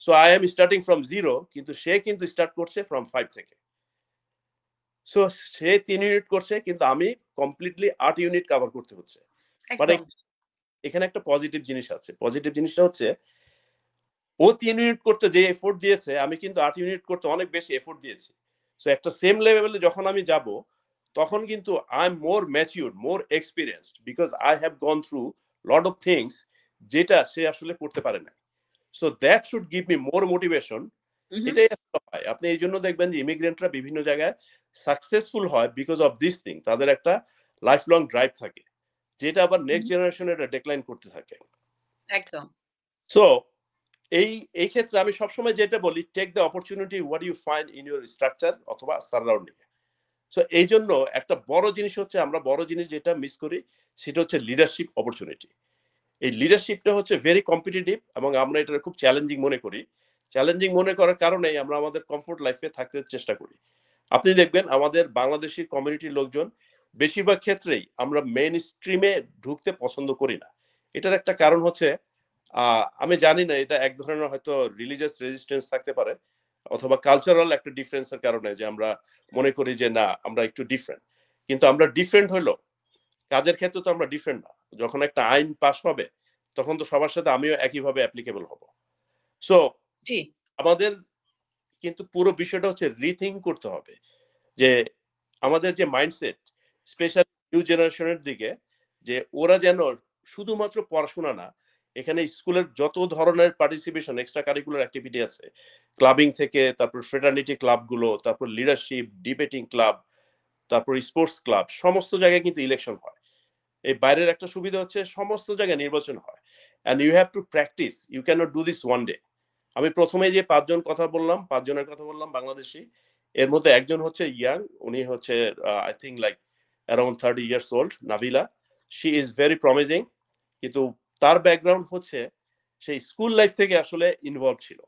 so I am starting from zero, কিন্তু সে কিন্তু স্টার্ট করছে ফ্রম 5 থেকে। সো সে 3 ইউনিট করছে, কিন্তু আমি কমপ্লিটলি 8 ইউনিট কভার করতে হচ্ছে। মানে এখানে একটা পজিটিভ জিনিস আছে। পজিটিভ জিনিসটা হচ্ছে ও 3 ইউনিট করতে যে এফোর্ট দিয়েছে, আমি কিন্তু 8 ইউনিট করতে অনেক বেশি এফোর্ট দিয়েছি। সো একটা সেম লেভেলে যখন আমি যাব, তখন কিন্তু I am more matured, more experienced, because I have gone through lot of things যেটা সে আসলে করতে পারে না। So that should give me more motivation. এটাই হয়। আপনি এই জন্য দেখবেন যে ইমিগ্রেন্টরা বিভিন্ন জায়গায় সাকসেসফুল হয় বিকজ অফ দিস থিং। তাদের একটা লাইফ লং ড্রাইভ থাকে, যেটা আবার নেক্সট জেনারেশন এটা ডেক্লাইন করতে থাকে।
একদম।
সো এই ক্ষেত্রে আমি সবসময় যেটা বলি, take the opportunity what you find in your structure অথবা সারাউন্ডিং। সো এই জন্য একটা বড় জিনিস হচ্ছে, আমরা বড় জিনিস যেটা মিস করি সেটা হচ্ছে লিডারশিপ অপরচুনিটি। এই লিডারশিপটা হচ্ছে ভেরি কম্পিটিটিভ, এবং আমরা এটা খুব চ্যালেঞ্জিং মনে করি। চ্যালেঞ্জিং মনে করার কারণেই আমরা আমাদের কমফোর্ট লাইফে থাকতে চেষ্টা করি। আপনি দেখবেন আমাদের বাংলাদেশি কমিউনিটির লোকজন বেশিরভাগ ক্ষেত্রেই আমরা মেইন স্ট্রিমে ঢুকতে পছন্দ করি না। এটার একটা কারণ হচ্ছে আমি জানি না, এটা এক ধরনের হয়তো রিলিজিয়াস রেজিস্ট্যান্স থাকতে পারে, অথবা কালচারাল একটা ডিফারেন্সের কারণে, যে আমরা মনে করি যে না আমরা একটু ডিফারেন্ট। কিন্তু আমরা ডিফারেন্ট হইলো, কাজের ক্ষেত্রে তো আমরা ডিফারেন্ট না। যখন একটা আইন পাস হবে, তখন তো সবার সাথে আমিও একইভাবে অ্যাপ্লিকেবল হব। সো আমাদের কিন্তু পুরো বিষয়টা হচ্ছে রিথিঙ্ক করতে হবে, যে আমাদের যে মাইন্ডসেট, স্পেশালি নিউ জেনারেশনের দিকে, যে ওরা যেন শুধুমাত্র পড়াশোনা না, এখানে স্কুলের যত ধরনের পার্টিসিপেশন, এক্সট্রা কারিকুলার অ্যাক্টিভিটি আছে, ক্লাবিং থেকে, তারপর ফ্রেটার্নিটি ক্লাবগুলো, তারপর লিডারশিপ, ডিবেটিং ক্লাব, তারপর স্পোর্টস ক্লাব, সমস্ত জায়গায় কিন্তু ইলেকশন হয়। এই বাইরের একটা সুবিধা হচ্ছে সমস্ত জায়গায় নির্বাচন হয়, and you have to practise, you can not do this one day. আমি প্রথমে যে 5 জনের কথা বললাম বাংলাদেশি, এর মধ্যে একজন হচ্ছে ইয়াং, উনি হচ্ছে I think like around 30 years old, Nabila. She is very promising, কিন্তু তার ব্যাকগ্রাউন্ড হচ্ছে সেই স্কুল লাইফ থেকে আসলে ইনভলভ ছিল।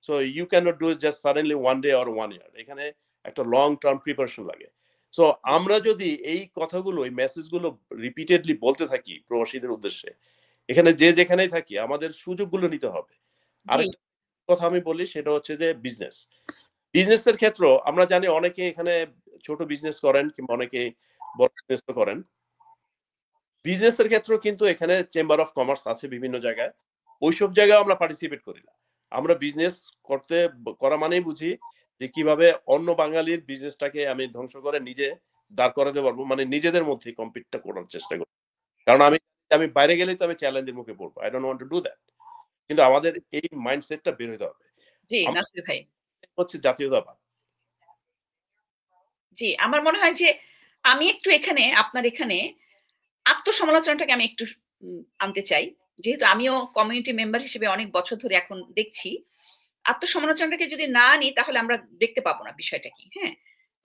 So you can not do just suddenly one day or 1 year, এখানে একটা লং টার্ম প্রিপারেশন লাগে। সো আমরা যদি এই কথাগুলো, এই মেসেজগুলো রিপিটেডলি বলতে থাকি প্রবাসীদের উদ্দেশ্যে, এখানে যে যেখানেই থাকি, আমাদের সুযোগগুলো নিতে হবে। আরেকটা কথা আমি বলি, সেটা হচ্ছে যে বিজনেসের ক্ষেত্রে আমরা জানি অনেকে এখানে ছোট বিজনেস করেন, কিংবা অনেকে বড় বিজনেস করেন। বিজনেসের ক্ষেত্রেও কিন্তু এখানে চেম্বার অফ কমার্স আছে বিভিন্ন জায়গায়, ওইসব জায়গায় আমরা পার্টিসিপেট করি না। আমরা বিজনেস করা মানেই বুঝি যে কিভাবে অন্য বাঙালির বিজনেসটাকে আমি ধ্বংস করে নিজে দাঁড় করাতে পারবো, মানে নিজেদের মধ্যে কম্পিটটা করার চেষ্টা করবো। কারণ আমি বাইরে গেলেই তো আমি চ্যালেঞ্জের মুখে পড়বো, I don't want to do that. কিন্তু আমাদের এই মাইন্ডসেটটা বের হতে হবে।
জি নাসির ভাই,
হচ্ছে জাতীয়তাবাদ।
জি আমার মনে হয় যে আমি একটু এখানে আপনার এখানে আত্মসমালোচনাটাকে আমি একটু আনতে চাই। যেহেতু আমিও কমিউনিটি মেম্বার হিসেবে অনেক বছর ধরে এখন দেখছি। আত্মসমালোচনাটাকে যদি না আনি তাহলে আমরা দেখতে পাবো না বিষয়টা কি। হ্যাঁ?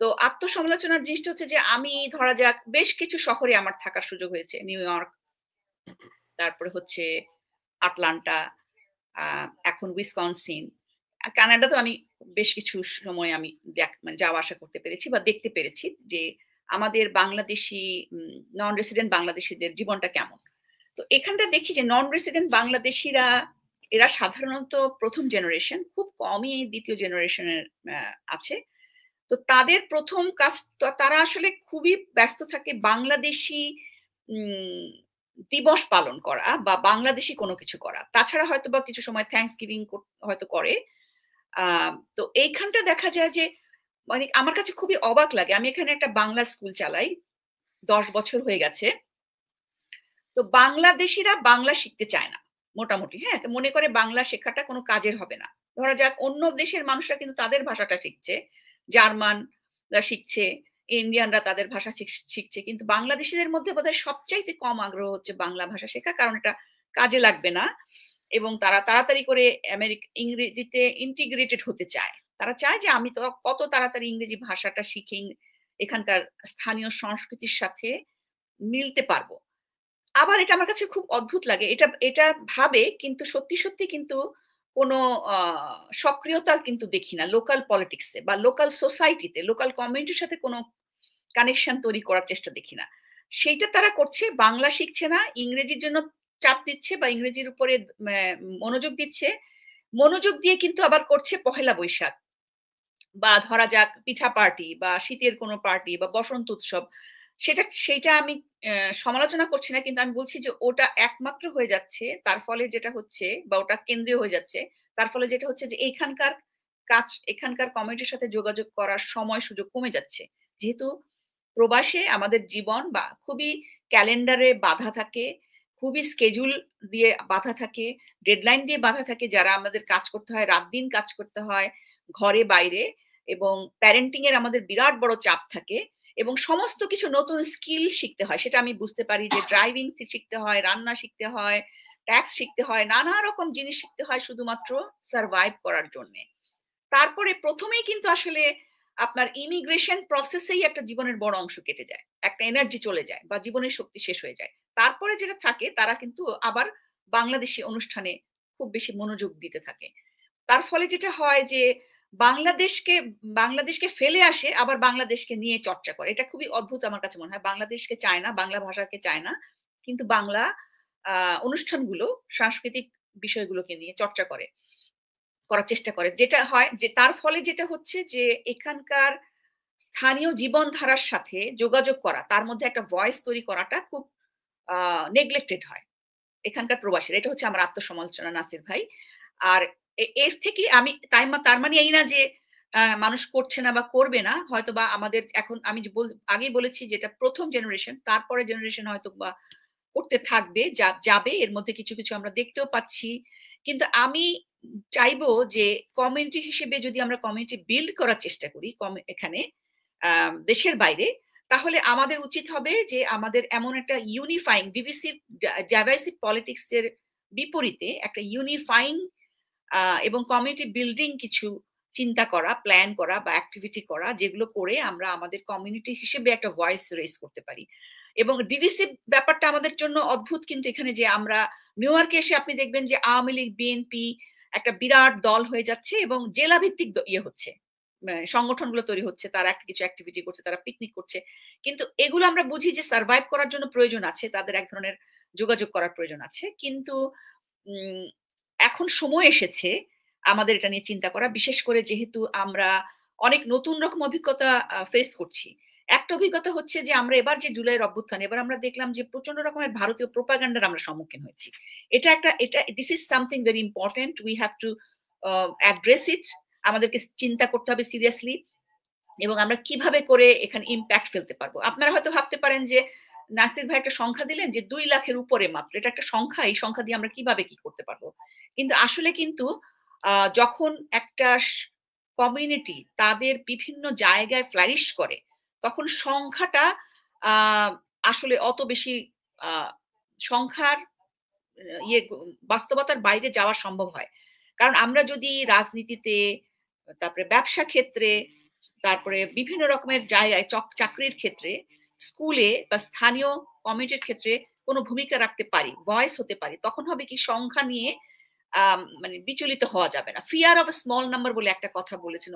তো আত্মসমালোচনার জিনিসটা হচ্ছে যে আমি ধরা যাক বেশ কিছু শহরে আমার থাকার সুযোগ হয়েছে। নিউ ইয়র্ক, তারপরে হচ্ছে আটলান্টা, এখন উইসকনসিন। কানাডাতেও আমি বেশ কিছু সময় আমি মানে যাওয়া আসা করতে পেরেছি বা দেখতে পেরেছি যে আমাদের বাংলাদেশি নন রেসিডেন্ট বাংলাদেশীদের জীবনটা কেমন। তো এখানটা দেখি যে নন রেসিডেন্ট বাংলাদেশীরা এরা সাধারণত প্রথম জেনারেশন, খুব কমই দ্বিতীয় জেনারেশনের আছে। তো তাদের প্রথম কাজ, তারা আসলে খুবই ব্যস্ত থাকে বাংলাদেশি দিবস পালন করা বা বাংলাদেশি কোনো কিছু করা। তাছাড়া হয়তো বা কিছু সময় থ্যাঙ্কস গিভিং হয়তো করে। তো এইখানটা দেখা যায় যে মানে আমার কাছে খুবই অবাক লাগে। আমি এখানে একটা বাংলা স্কুল চালাই। 10 বছর হয়ে গেছে। তো বাংলাদেশীরা বাংলা শিখতে চায় না মোটামুটি। হ্যাঁ? তো মনে করে বাংলা শেখাটা কোনো কাজের হবে না। ধরা যাক অন্য দেশের মানুষরা কিন্তু তাদের ভাষাটা শিখছে। জার্মানরা শিখছে, ইন্ডিয়ানরা তাদের ভাষা শিখছে। কিন্তু বাংলাদেশীদের মধ্যে বোধহয় সবচাইতে কম আগ্রহ হচ্ছে বাংলা ভাষা শেখা। কারণ এটা কাজে লাগবে না এবং তারা তাড়াতাড়ি করে ইংরেজিতে ইন্টিগ্রেটেড হতে চায়। তারা চায় যে আমি তো কত তাড়াতাড়ি ইংরেজি ভাষাটা শিখে এখানকার স্থানীয় সংস্কৃতির সাথে মিলতে পারবো। আবার এটা আমার কাছে খুব অদ্ভুত লাগে। এটা ভাবে কিন্তু সত্যি কিন্তু কোনো সক্রিয়তা কিন্তু দেখি না লোকাল পলিটিক্স এ বা লোকাল সোসাইটিতে, লোকাল কমিউনিটির সাথে কোনো কানেকশন তৈরি করার চেষ্টা দেখি না। সেইটা তারা করছে, বাংলা শিখছে না, ইংরেজির জন্য চাপ দিচ্ছে বা ইংরেজির উপরে মনোযোগ দিচ্ছে। মনোযোগ দিয়ে কিন্তু আবার করছে পহেলা বৈশাখ বা ধরা যাক পিঠা পার্টি বা শীতের কোনো পার্টি বা বসন্ত উৎসব। সেইটা আমি সমালোচনা করছি না, কিন্তু আমি বলছি যে ওটা একমাত্র হয়ে যাচ্ছে। তার ফলে যেটা হচ্ছে বা ওটা কেন্দ্রীয় হয়ে যাচ্ছে। তার ফলে যেটা হচ্ছে যে এখানকার কমিউনিটির সাথে যোগাযোগ করার সময় সুযোগ কমে যাচ্ছে। যেহেতু প্রবাসে আমাদের জীবন বা খুবই ক্যালেন্ডারে বাঁধা থাকে, খুবই স্কেডিউল দিয়ে বাঁধা থাকে, ডেডলাইন দিয়ে বাঁধা থাকে। যারা আমাদের কাজ করতে হয়, রাত-দিন কাজ করতে হয় ঘরে বাইরে, এবং প্যারেন্টিং এর আমাদের বিরাট বড় চাপ থাকে এবং সমস্ত কিছু নতুন স্কিল শিখতে হয়। সেটা আমি বুঝতে পারি যে ড্রাইভিং শিখতে হয়, রান্না শিখতে হয়, ট্যাক্স শিখতে হয়, নানা রকম জিনিস শিখতে হয় শুধুমাত্র সারভাইভ করার জন্যে। তারপরে প্রথমেই কিন্তু আসলে আপনার ইমিগ্রেশন প্রসেসেই একটা জীবনের বড় অংশ কেটে যায়। একটা এনার্জি চলে যায় বা জীবনের শক্তি শেষ হয়ে যায়। তারপরে যেটা থাকে তারা কিন্তু আবার বাংলাদেশী অনুষ্ঠানে খুব বেশি মনোযোগ দিতে থাকে। তার ফলে যেটা হয় যে বাংলাদেশকে ফেলে আসে, আবার বাংলাদেশকে নিয়ে চর্চা করে। এটা খুবই অদ্ভুত আমার কাছে মনে হয়। বাংলাদেশকে চায় না, বাংলা ভাষাকে চায় না। কিন্তু বাংলা অনুষ্ঠানগুলো, সাংস্কৃতিক বিষয়গুলোকে নিয়ে চর্চা করার চেষ্টা করে। যেটা হয় যে তার ফলে যেটা হচ্ছে যে এখানকার স্থানীয় জীবনধারার সাথে যোগাযোগ করা, তার মধ্যে একটা ভয়েস তৈরি করাটা খুব নেগলেক্টেড হয় এখানকার প্রবাসীরা। এটা হচ্ছে আমার আত্মসমালোচনা নাসির ভাই। আর এর থেকে আমি তার মানে এই না যে মানুষ করছে না বা করবে না। হয়তোবা আমাদের এখন আমি আগেই বলেছি যে এটা প্রথম জেনারেশন, তারপরে জেনারেশন হয়তোবা করতে থাকবে, যাবে। এর মধ্যে কিছু আমরা দেখতেও পাচ্ছি। কিন্তু আমি চাইবো যে কমিউনিটি হিসেবে যদি আমরা কমিউনিটি বিল্ড করার চেষ্টা করি এখানে দেশের বাইরে, তাহলে আমাদের উচিত হবে যে আমাদের এমন একটা ইউনিফাইং ডিভাইসিভ পলিটিক্স এর বিপরীতে একটা ইউনিফাইং এবং কমিউনিটি বিল্ডিং কিছু চিন্তা করা, প্ল্যান করা বা অ্যাক্টিভিটি করা, যেগুলো করে আমরা আমাদের কমিউনিটি হিসেবে একটা ভয়েস রেজ করতে পারি। এবং ডিভিসিভ ব্যাপারটা আমাদের জন্য অদ্ভুত, কিন্তু এখানে যে আমরা নিউ ইয়র্কে এসে আপনি দেখবেন যে আওয়ামী লীগ, বিএনপি একটা বিরাট দল হয়ে যাচ্ছে এবং জেলা ভিত্তিক হচ্ছে, সংগঠনগুলো তৈরি হচ্ছে, তারা একটা কিছু অ্যাক্টিভিটি করছে, তারা পিকনিক করছে। কিন্তু এগুলো আমরা বুঝি যে সার্ভাইভ করার জন্য প্রয়োজন আছে, তাদের এক ধরনের যোগাযোগ করার প্রয়োজন আছে। কিন্তু এখন সময় এসেছে আমাদের এটা নিয়ে চিন্তা করা, বিশেষ করে যেহেতু আমরা অনেক নতুন রকম অভিজ্ঞতা ফেস করছি। একটা অভিজ্ঞতা হচ্ছে যে আমরা এবার যে জুলাইয়ের অভ্যুত্থান, এবার আমরা দেখলাম যে প্রচন্ড রকমের ভারতীয় প্রোপাগান্ডার আমরা সম্মুখীন হয়েছি। এটা this is something very important, we have to address ইট। আমাদেরকে চিন্তা করতে হবে সিরিয়াসলি, এবং আমরা কিভাবে করে এখানে ইম্প্যাক্ট ফেলতে পারবো। আপনারা হয়তো ভাবতে পারেন যে নাসির ভাই একটা সংখ্যা দিলেন যে 2 লাখের উপরে মাত্র, এটা একটা সংখ্যা, এই সংখ্যা দিয়ে আমরা কিভাবে কি করতে পারবো। কিন্তু আসলে কিন্তু যখন একটা কমিউনিটি তাদের বিভিন্ন জায়গায় ফ্লারিশ করে, তখন সংখ্যাটা আসলে অত বেশি সংখ্যার বাস্তবতার বাইরে যাওয়া সম্ভব হয়। কারণ আমরা যদি রাজনীতিতে, তারপরে ব্যবসা ক্ষেত্রে, তারপরে বিভিন্ন রকমের জায়গায় চাকরির ক্ষেত্রে, স্কুলে বা স্থানীয় কমিটির ক্ষেত্রে কোনো ভূমিকা রাখতে পারি, ভয়েস হতে পারি, তখন হবে কি সংখ্যা নিয়ে মানে বিচলিত হওয়া যাবে না। ফিয়ার অফ স্মল নাম্বার বলে একটা কথা বলেছেন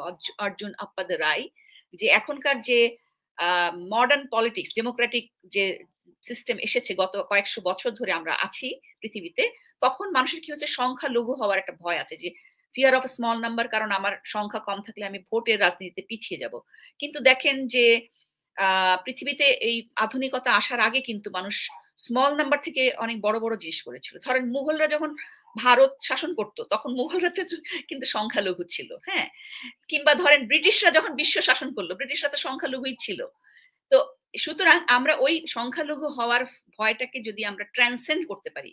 অর্জুন আপ্পাদ রায়, যে এখনকার যে মডার্ন পলিটিক্স, ডেমোক্রেটিক যে সিস্টেম এসেছে গত কয়েকশো বছর ধরে আমরা আছি পৃথিবীতে, তখন মানুষের কি হচ্ছে, সংখ্যা লঘু হওয়ার একটা ভয় আছে, যে ফিয়ার অফ স্মল নাম্বার, কারণ আমার সংখ্যা কম থাকলে আমি ভোটের রাজনীতিতে পিছিয়ে যাব। কিন্তু দেখেন যে পৃথিবীতে এই আধুনিকতা আসার আগে কিন্তু মানুষ স্মল নাম্বার থেকে অনেক বড় বড় জিনিস করেছিল। ধরেন মুঘলরা যখন ভারত শাসন করতো, তখন মুঘলরা কিন্তু সংখ্যালঘু ছিল, হ্যাঁ। কিংবা ধরেন ব্রিটিশরা যখন বিশ্ব শাসন করলো, ব্রিটিশরা তো সংখ্যালঘুই ছিল। তো সুতরাং আমরা ওই সংখ্যালঘু হওয়ার ভয়টাকে যদি আমরা ট্রান্সেন্ড করতে পারি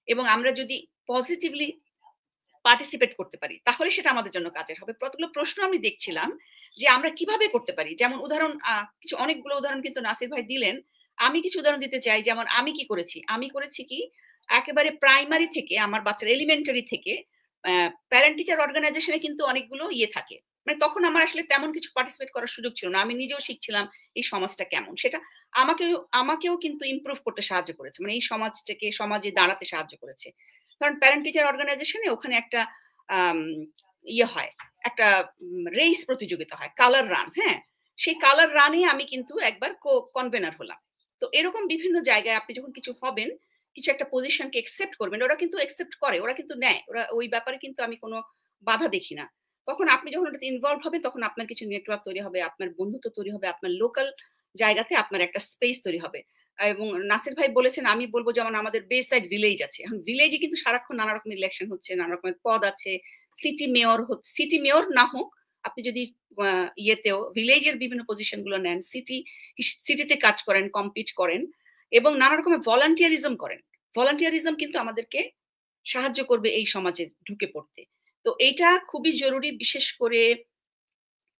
এবং আমরা যদি পজিটিভলি পার্টিসিপেট করতে পারি, তাহলে সেটা আমাদের জন্য কাজের হবে। কতগুলো প্রশ্ন আমি দেখছিলাম যে আমরা কিভাবে করতে পারি। যেমন উদাহরণ, কিছু অনেকগুলো উদাহরণ কিন্তু নাসির ভাই দিলেন, আমি কিছু উদাহরণ দিতে চাই। যেমন আমি কি করেছি, আমি করেছি কি একেবারে প্রাইমারি থেকে, আমার বাচ্চার এলিমেন্টারি থেকে প্যারেন্ট টিচার অর্গানাইজেশনে কিন্তু অনেকগুলো থাকে, মানে তখন আমার আসলে তেমন কিছু পার্টিসিপেট করার সুযোগ ছিল না, আমি নিজেও শিখছিলাম এই সমাজটা কেমন, সেটা আমাকেও কিন্তু ইমপ্রুভ করতে সাহায্য করেছে, মানে এই সমাজটাকে সমাজে দাঁড়াতে সাহায্য করেছে। কারণ প্যারেন্ট টিচার অর্গানাইজেশনে ওখানে একটা হয়, একটা রেস প্রতিযোগিতা হয়, কালার রান, হ্যাঁ, সেই কালার রানে আমি কিন্তু একবার কনভেনার হলাম। তো এরকম বিভিন্ন জায়গায় আপনি যখন কিছু হবেন, কিছু একটা পজিশনকে একসেপ্ট করবেন, ওরা কিন্তু একসেপ্ট করে, ওরা কিন্তু নেয়, ওরা ওই ব্যাপারে কিন্তু আমি কোনো বাধা দেখি না। তখন আপনি যখন ওটাতে ইনভলভ হবেন, তখন আপনার কিছু নেটওয়ার্ক তৈরি হবে, আপনার বন্ধুত্ব তৈরি হবে, আপনার লোকাল জায়গাতে আপনার একটা স্পেস তৈরি হবে। এবং নাসির ভাই বলেছেন, আমি বলবো যেমন আমাদের বেসাইড ভিলেজ আছে, এখন ভিলেজে কিন্তু সারাক্ষণ নানা রকমের ইলেকশন হচ্ছে, নানা রকমের পদ আছে, সিটি মেয়র না হোক, আপনি যদি ইয়েতেও ভিলেজের বিভিন্ন পজিশন গুলো নেন, সিটিতে কাজ করেন, কম্পিট করেন এবং নানা রকমের ভলান্টিয়ারিজম করেন, ভলান্টিয়ারিজম কিন্তু আমাদেরকে সাহায্য করবে এই সমাজে ঢুকে পড়তে। তো এইটা খুবই জরুরি, বিশেষ করে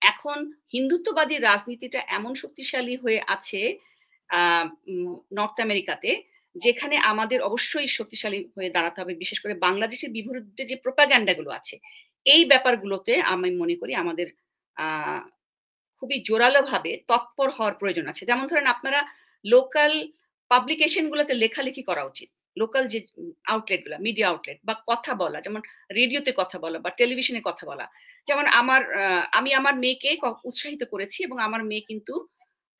এখন হিন্দুত্ববাদী রাজনীতিটা এমন শক্তিশালী হয়ে আছে নর্থ আমেরিকাতে, যেখানে আমাদের অবশ্যই শক্তিশালী হয়ে দাঁড়াতে হবে। বিশেষ করে বাংলাদেশের বিরুদ্ধে যে প্রোপাগান্ডা গুলো আছে, এই ব্যাপারগুলোতে আমি মনে করি আমাদের খুবই জোরালো ভাবে তৎপর হওয়ার প্রয়োজন আছে। যেমন ধরেন আপনারা লোকাল পাবলিকেশন গুলোতে লেখালেখি করা উচিত, লোকাল যে আউটলেট গুলা, মিডিয়া আউটলেট, বা কথা বলা, যেমন রেডিওতে কথা বলা বা টেলিভিশনে কথা বলা। যেমন আমি আমার মেয়েকে উৎসাহিত করেছি, এবং আমার মেয়ে কিন্তু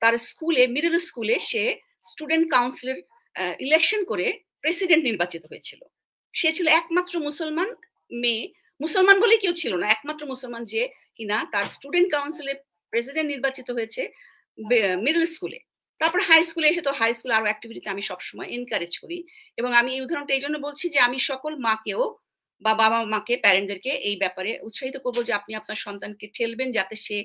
তার স্কুলে, মিডল স্কুলে সে স্টুডেন্ট কাউন্সিলের ইলেকশন করে প্রেসিডেন্ট নির্বাচিত হয়েছিল। সে ছিল একমাত্র মুসলমান মেয়ে, মুসলমান বলে কেউ ছিল না, একমাত্র মুসলমান যে কিনা তার স্টুডেন্ট কাউন্সিলে প্রেসিডেন্ট নির্বাচিত হয়েছে মিডল স্কুলে। তারপর হাই স্কুলে এসে তো হাই স্কুল আরো অ্যাক্টিভিটিতে আমি সবসময় এনকারেজ করি, এবং আমি এই উদাহরণটা এই জন্য বলছি যে আমি সকল মাকেও বা বাবা মাকে, প্যারেন্টদেরকে এই ব্যাপারে উৎসাহিত করবো যে আপনি আপনার সন্তানকে ঠেলবেন যাতে সে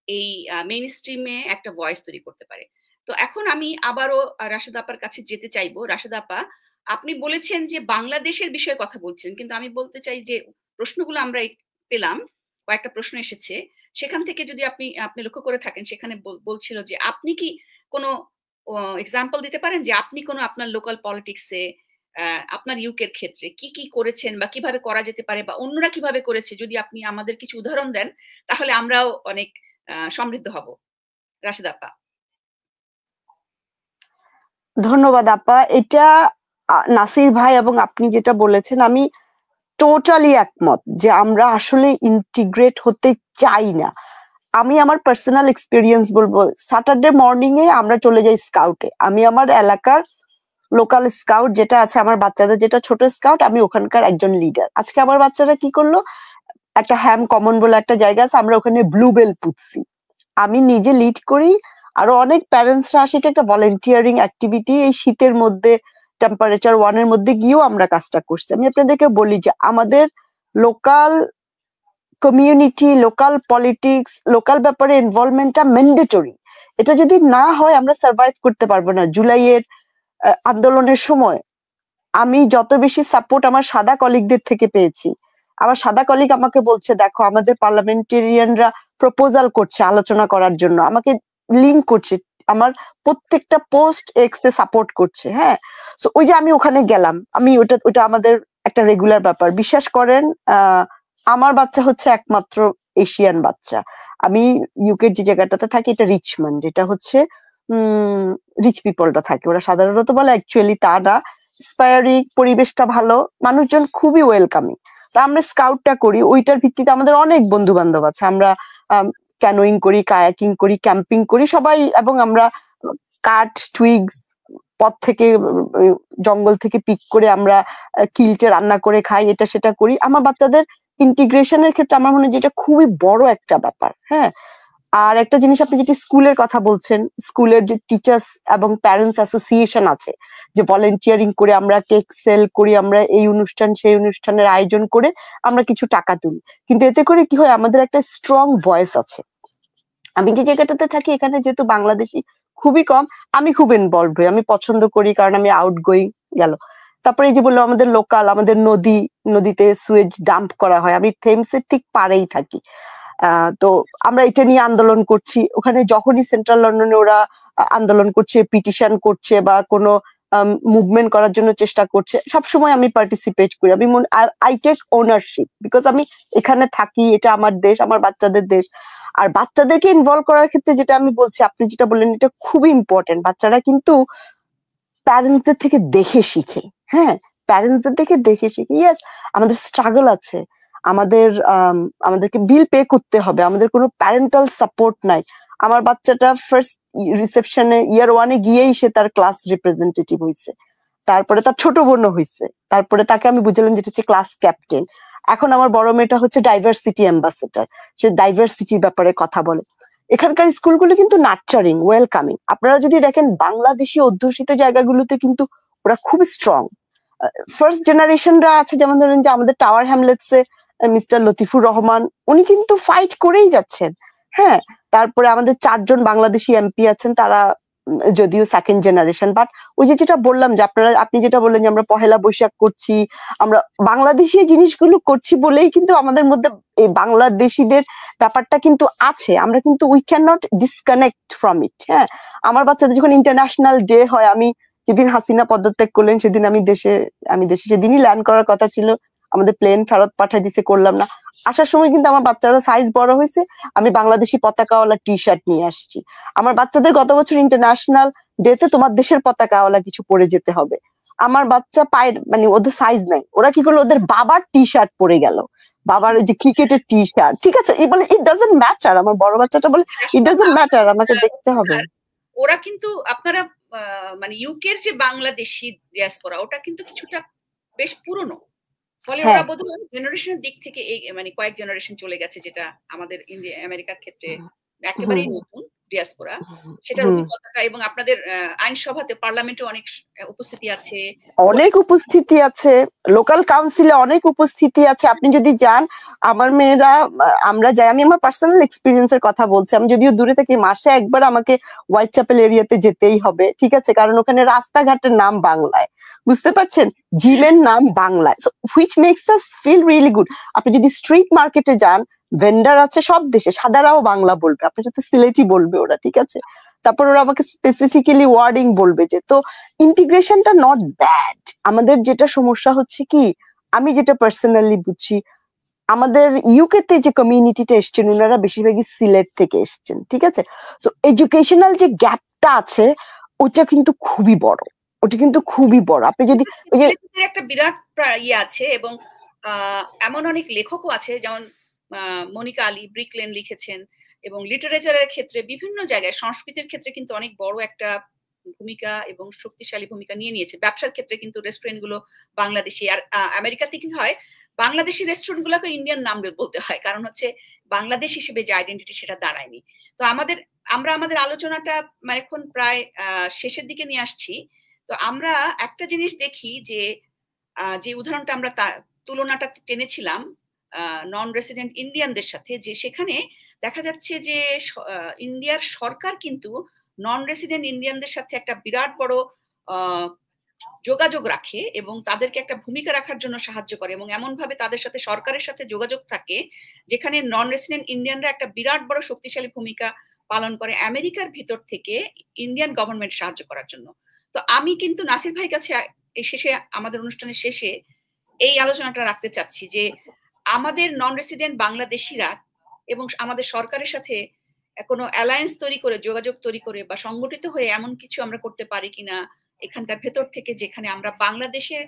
এই মেইন স্ট্রিমে একটা ভয়েস তৈরি করতে পারে। তো এখন আমি আবারও রাশেদ আপার কাছে যেতে চাইবো। রাশেদ আপা, আপনি বলেছেন যে বাংলাদেশের বিষয়ে কথা বলছেন, কিন্তু আমি বলতে চাই যে প্রশ্নগুলো আমরা পেলাম, কয়েকটা প্রশ্ন এসেছে, সেখান থেকে যদি আপনি লক্ষ্য করে থাকেন, সেখানে বলছিল যে আপনি কি কোনো এক্সাম্পল দিতে পারেন যে আপনি কোনো আপনার লোকাল পলিটিক্সে আপনার ইউকের ক্ষেত্রে কি কি করেছেন বা কিভাবে করা যেতে পারে, বা অন্যরা কিভাবে করেছে, যদি আপনি আমাদের কিছু উদাহরণ দেন তাহলে আমরাও অনেক সমৃদ্ধ হব। রাশেদ আপা।
ধন্যবাদ আপা। এটা নাসির ভাই এবং আপনি যেটা বলেছেন আমি টোটালি একমত, যে আমরা আসলে ইন্টিগ্রেট হতে চাই না। আমি আমার পার্সোনাল এক্সপিরিয়েন্স বলবো, স্যাটারডে মর্নিং এ আমরা চলে যাই স্কাউটে। আমি আমার এলাকার লোকাল স্কাউট যেটা আছে, আমার বাচ্চাদের যেটা ছোট স্কাউট, আমি ওখানকার একজন লিডার। আজকে আমার বাচ্চারা কি করলো, একটা হ্যাম কমন বলে একটা জায়গা আছে, আমরা ওখানে ব্লুবেল পুঁতছি, আমি নিজে লিড করি, আরো অনেক প্যারেন্টসরা আসে। এটা একটা ভলেন্টিয়ারিং অ্যাক্টিভিটি। এই শীতের মধ্যে টেম্পারেচার 1 এর মধ্যে গিয়েও আমরা কাজটা করছি। আমি আপনাদেরকে বলি যে আমাদের local community, local politics, local ব্যাপারে ইনভলভমেন্টটা ম্যান্ডেটরি। এটা যদি না হয় আমরা সার্ভাইভ করতে পারবো না। জুলাইয়ের আন্দোলনের সময় আমি যত বেশি সাপোর্ট আমার সাদা কলিগদের থেকে পেয়েছি, আমার সাদা কলিগ আমাকে বলছে দেখো আমাদের পার্লামেন্টেরিয়ানরা প্রপোজাল করছে আলোচনা করার জন্য, আমাকে লিঙ্ক করছে, আমার প্রত্যেকটা পোস্ট এক্সে সাপোর্ট করছে। হ্যাঁ, সো ওই যে আমি ওখানে গেলাম, আমি ওটা আমাদের একটা রেগুলার ব্যাপার। বিশ্বাস করেন আমার বাচ্চা হচ্ছে একমাত্র এশিয়ান বাচ্চা। আমি ইউকের যে জায়গাটাতে থাকি এটা রিচমন্ড, যেটা হচ্ছে রিচ পিপলটা থাকে, ওরা সাধারণত বলে, অ্যাকচুয়ালি তা না। ইন্সপায়ারিং, পরিবেশটা ভালো, মানুষজন খুবই ওয়েলকামিং। তা আমরা স্কাউটটা করি, ওইটার ভিত্তিতে আমাদের অনেক বন্ধু বান্ধব আছে। আমরা ক্যানোয়িং করি, কায়াকিং করি, ক্যাম্পিং করি সবাই, এবং আমরা কাঠ, টুইগস পথ থেকে, জঙ্গল থেকে পিক করে আমরা কিলটে রান্না করে খাই, এটা সেটা করি। আমার বাচ্চাদের ইন্টিগ্রেশনের ক্ষেত্রে আমার মনে হয় যেটা খুবই বড় একটা ব্যাপার। হ্যাঁ, আর একটা জিনিস, আপনি যেটি স্কুলের কথা বলছেন, স্কুলের যে টিচার্স এবং প্যারেন্টস অ্যাসোসিয়েশন আছে, যে ভলেন্টিয়ারিং করে আমরা কেক সেল করি, আমরা এই অনুষ্ঠান সেই অনুষ্ঠানের আয়োজন করে আমরা কিছু টাকা তুলি, কিন্তু এতে করে কি হয়, আমাদের একটা স্ট্রং ভয়েস আছে। আমি যে জায়গাটাতে থাকি এখানে যেহেতু বাংলাদেশি খুবই কম, আমি খুব ইনভলভ হই, আমি পছন্দ করি, কারণ আমি আউটগোয়িং গেল। তারপরে এই যে বললো আমাদের লোকাল, আমাদের নদীতে সুয়েজ ডাম্প করা হয়, আমি থেমসের ঠিক পাড়েই থাকি। তো আমরা এটা নিয়ে আন্দোলন করছি। ওখানে যখনই সেন্ট্রাল লন্ডনে ওরা আন্দোলন করছে, পিটিশন করছে বা কোনো মুভমেন্ট করার জন্য চেষ্টা করছে, সবসময় আমি পার্টিসিপেট করি। আমি আই টেক ওনারশিপ, বিকজ আমি এখানে থাকি, এটা আমার দেশ, আমার বাচ্চাদের দেশ। আর বাচ্চাদেরকে ইনভলভ করার ক্ষেত্রে যেটা আমি বলছি, আপনি যেটা বললেন এটা খুবই ইম্পর্টেন্ট। বাচ্চারা কিন্তু প্যারেন্টসদের থেকে দেখে শিখে। হ্যাঁ, প্যারেন্টসদের দেখে শিখে। ইয়েস, আমাদের স্ট্রাগল আছে, আমাদেরকে বিল পে করতে হবে, আমাদের কোনো প্যারেন্টাল সাপোর্ট নাই। আমার বাচ্চাটা ফার্স্ট রিসেপশনে ইয়ার 1-এ গিয়েই সে তার ক্লাস রিপ্রেজেন্টেটিভ হয়েছে, তারপরে তার ছোট বোনও হয়েছে, তারপরে তাকে আমি বুঝলাম যেটা হচ্ছে ক্লাস ক্যাপ্টেন। এখন আমার বড় মেয়েটা হচ্ছে ডাইভার্সিটি অ্যাম্বাসেডর, সে ডাইভার্সিটির ব্যাপারে কথা বলে। এখানকার স্কুলগুলো কিন্তু নার্চারিং, ওয়েলকামিং। আপনারা যদি দেখেন বাংলাদেশি অধ্যুষিত জায়গাগুলোতে কিন্তু ওরা খুব স্ট্রং। ফার্স্ট জেনারেশনরা আছে, যেমন ধরেন যে আমাদের টাওয়ার হ্যামলেটসে মিস্টার লতিফুর রহমান, উনি কিন্তু ফাইট করেই যাচ্ছেন। হ্যাঁ, তারপরে আমাদের 4 জন বাংলাদেশি এমপি আছেন, তারা যদিও সেকেন্ড জেনারেশন, বাট ওই যে যেটা বললাম যে আপনি যেটা বললেন যে আমরা পহেলা বৈশাখ করছি, আমরা বাংলাদেশি জিনিসগুলো করছি বলেই কিন্তু আমাদের মধ্যে এই বাংলাদেশিদের ব্যাপারটা কিন্তু আছে। আমরা কিন্তু we can not disconnect from it. হ্যাঁ, আমার বাচ্চাদের যখন ইন্টারন্যাশনাল ডে হয়, আমি যেদিন হাসিনা পদত্যাগ করলেন সেদিন আমি দেশে সেদিনই ল্যান্ড করার কথা ছিল, আমাদের প্লেন ফেরত পাঠাই দিছে, করলাম না। আসার সময় কিন্তু আমার বাচ্চারা সাইজ বড় হয়েছে, আমি বাংলাদেশি পতাকাওয়ালা টি শার্ট নিয়ে আসছি। আমার বাচ্চাদের গত বছর ইন্টারন্যাশনাল ডেতে তোমার দেশের পতাকাওয়ালা কিছু পরে যেতে হবে। আমার বাচ্চা পায়ের মানে ওদের সাইজ নাই, ওরা কি করলো, ওদের বাবার টি শার্ট পরে গেল, বাবার যে ক্রিকেটের টি শার্ট। ঠিক আছে, এই বলে ইট ডাজন্ট ম্যাটার। আমার বড় বাচ্চাটা বলে ইট ডাজন্ট ম্যাটার, আমাকে দেখতে হবে।
ওরা কিন্তু আপনারা মানে ইউকের যে বাংলাদেশি ডিয়াসপোরা, ওটা কিন্তু কিছুটা বেশ পুরনো, ফলে ওরা বোধহয় জেনারেশনের দিক থেকে এই মানে কয়েক জেনারেশন চলে গেছে, যেটা আমাদের ইন্ডিয়া আমেরিকার ক্ষেত্রে একেবারেই নতুন ডিয়াসপোরা, সেটার অভিজ্ঞতাটা। এবং আপনাদের আইনসভাতে, পার্লামেন্টে অনেক উপস্থিতি আছে,
লোকাল কাউন্সিলে অনেক উপস্থিতি আছে। আপনি যদি যান, আমার মেয়েরা, আমরা যাই, আমি আমার পার্সোনাল এক্সপিরিয়েন্সের কথা বলছি, আমি যদিও দূরে থাকি, মাসে একবার আমাকে হোয়াইট চ্যাপেল এরিয়াতে যেতেই হবে। ঠিক আছে, কারণ ওখানে রাস্তাঘাটের নাম বাংলায়, বুঝতে পারছেন, জিমের নাম বাংলায়, which makes us feel really good. আপনি যদি স্ট্রিট মার্কেটে যান, ভেন্ডার আছে সব দেশে, সাদারাও বাংলা বলবে, আপনার সাথে সিলেটি বলবে ওরা। ঠিক আছে, তারপর ওরা আমাকে স্পেসিফিক্যালি ওয়ার্ডিং বলবে যে, তো ইন্টিগ্রেশনটা নট ব্যাড। আমাদের যেটা সমস্যা হচ্ছে কি, আমি যেটা পার্সোনালি বুঝছি, আমাদের ইউকেতে যে কমিউনিটিটা এসছেন, ওনারা বেশিরভাগই সিলেট থেকে এসছেন। ঠিক আছে, তো এডুকেশনাল যে গ্যাপটা আছে ওটা কিন্তু খুবই বড়, আপনি যদি
একটা বিরাট ইয়ে আছে, এবং এমন অনেক লেখকও আছে, যেমন মনিকা আলী ব্রিকলেন লিখেছেন, এবং লিটারেচারের ক্ষেত্রে বিভিন্ন জায়গায়, সংস্কৃতির ক্ষেত্রে কিন্তু অনেক বড় একটা ভূমিকা এবং শক্তিশালী ভূমিকা নিয়ে নিয়েছে। ব্যবসার ক্ষেত্রে কিন্তু রেস্টুরেন্ট গুলো বাংলাদেশি, আর আমেরিকাতে কি হয়, বাংলাদেশি রেস্টুরেন্ট গুলোকে ইন্ডিয়ান নাম বলতে হয়, কারণ হচ্ছে বাংলাদেশ হিসেবে যে আইডেন্টিটি সেটা দাঁড়ায়নি। তো আমরা আমাদের আলোচনাটা মানে এখন প্রায় শেষের দিকে নিয়ে আসছি। তো আমরা একটা জিনিস দেখি যে উদাহরণটা আমরা তুলনাটা টেনেছিলাম, নন রেসিডেন্ট ইন্ডিয়ানদের সাথে, যে সেখানে দেখা যাচ্ছে যে ইন্ডিয়ার সরকার কিন্তু নন রেসিডেন্ট ইন্ডিয়ানদের সাথে একটা বিরাট বড় যোগাযোগ রাখে এবং তাদেরকে একটা ভূমিকা রাখার জন্য সাহায্য করে, এবং এমন ভাবে তাদের সাথে সরকারের সাথে যোগাযোগ থাকে যেখানে নন রেসিডেন্ট ইন্ডিয়ানরা একটা বিরাট বড় শক্তিশালী ভূমিকা পালন করে আমেরিকার ভিতর থেকে ইন্ডিয়ান গভর্নমেন্ট সাহায্য করার জন্য। তো আমি কিন্তু নাসির ভাই কাছে এই শেষে, আমাদের অনুষ্ঠানের শেষে এই আলোচনাটা রাখতে চাচ্ছি যে আমাদের নন রেসিডেন্ট বাংলাদেশিরা এবং আমাদের সরকারের সাথে কোনো অ্যালায়েন্স তৈরি করে, যোগাযোগ তৈরি করে বা সংগঠিত হয়ে এমন কিছু আমরা করতে পারি কিনা এখানকার ভেতর থেকে, যেখানে আমরা বাংলাদেশের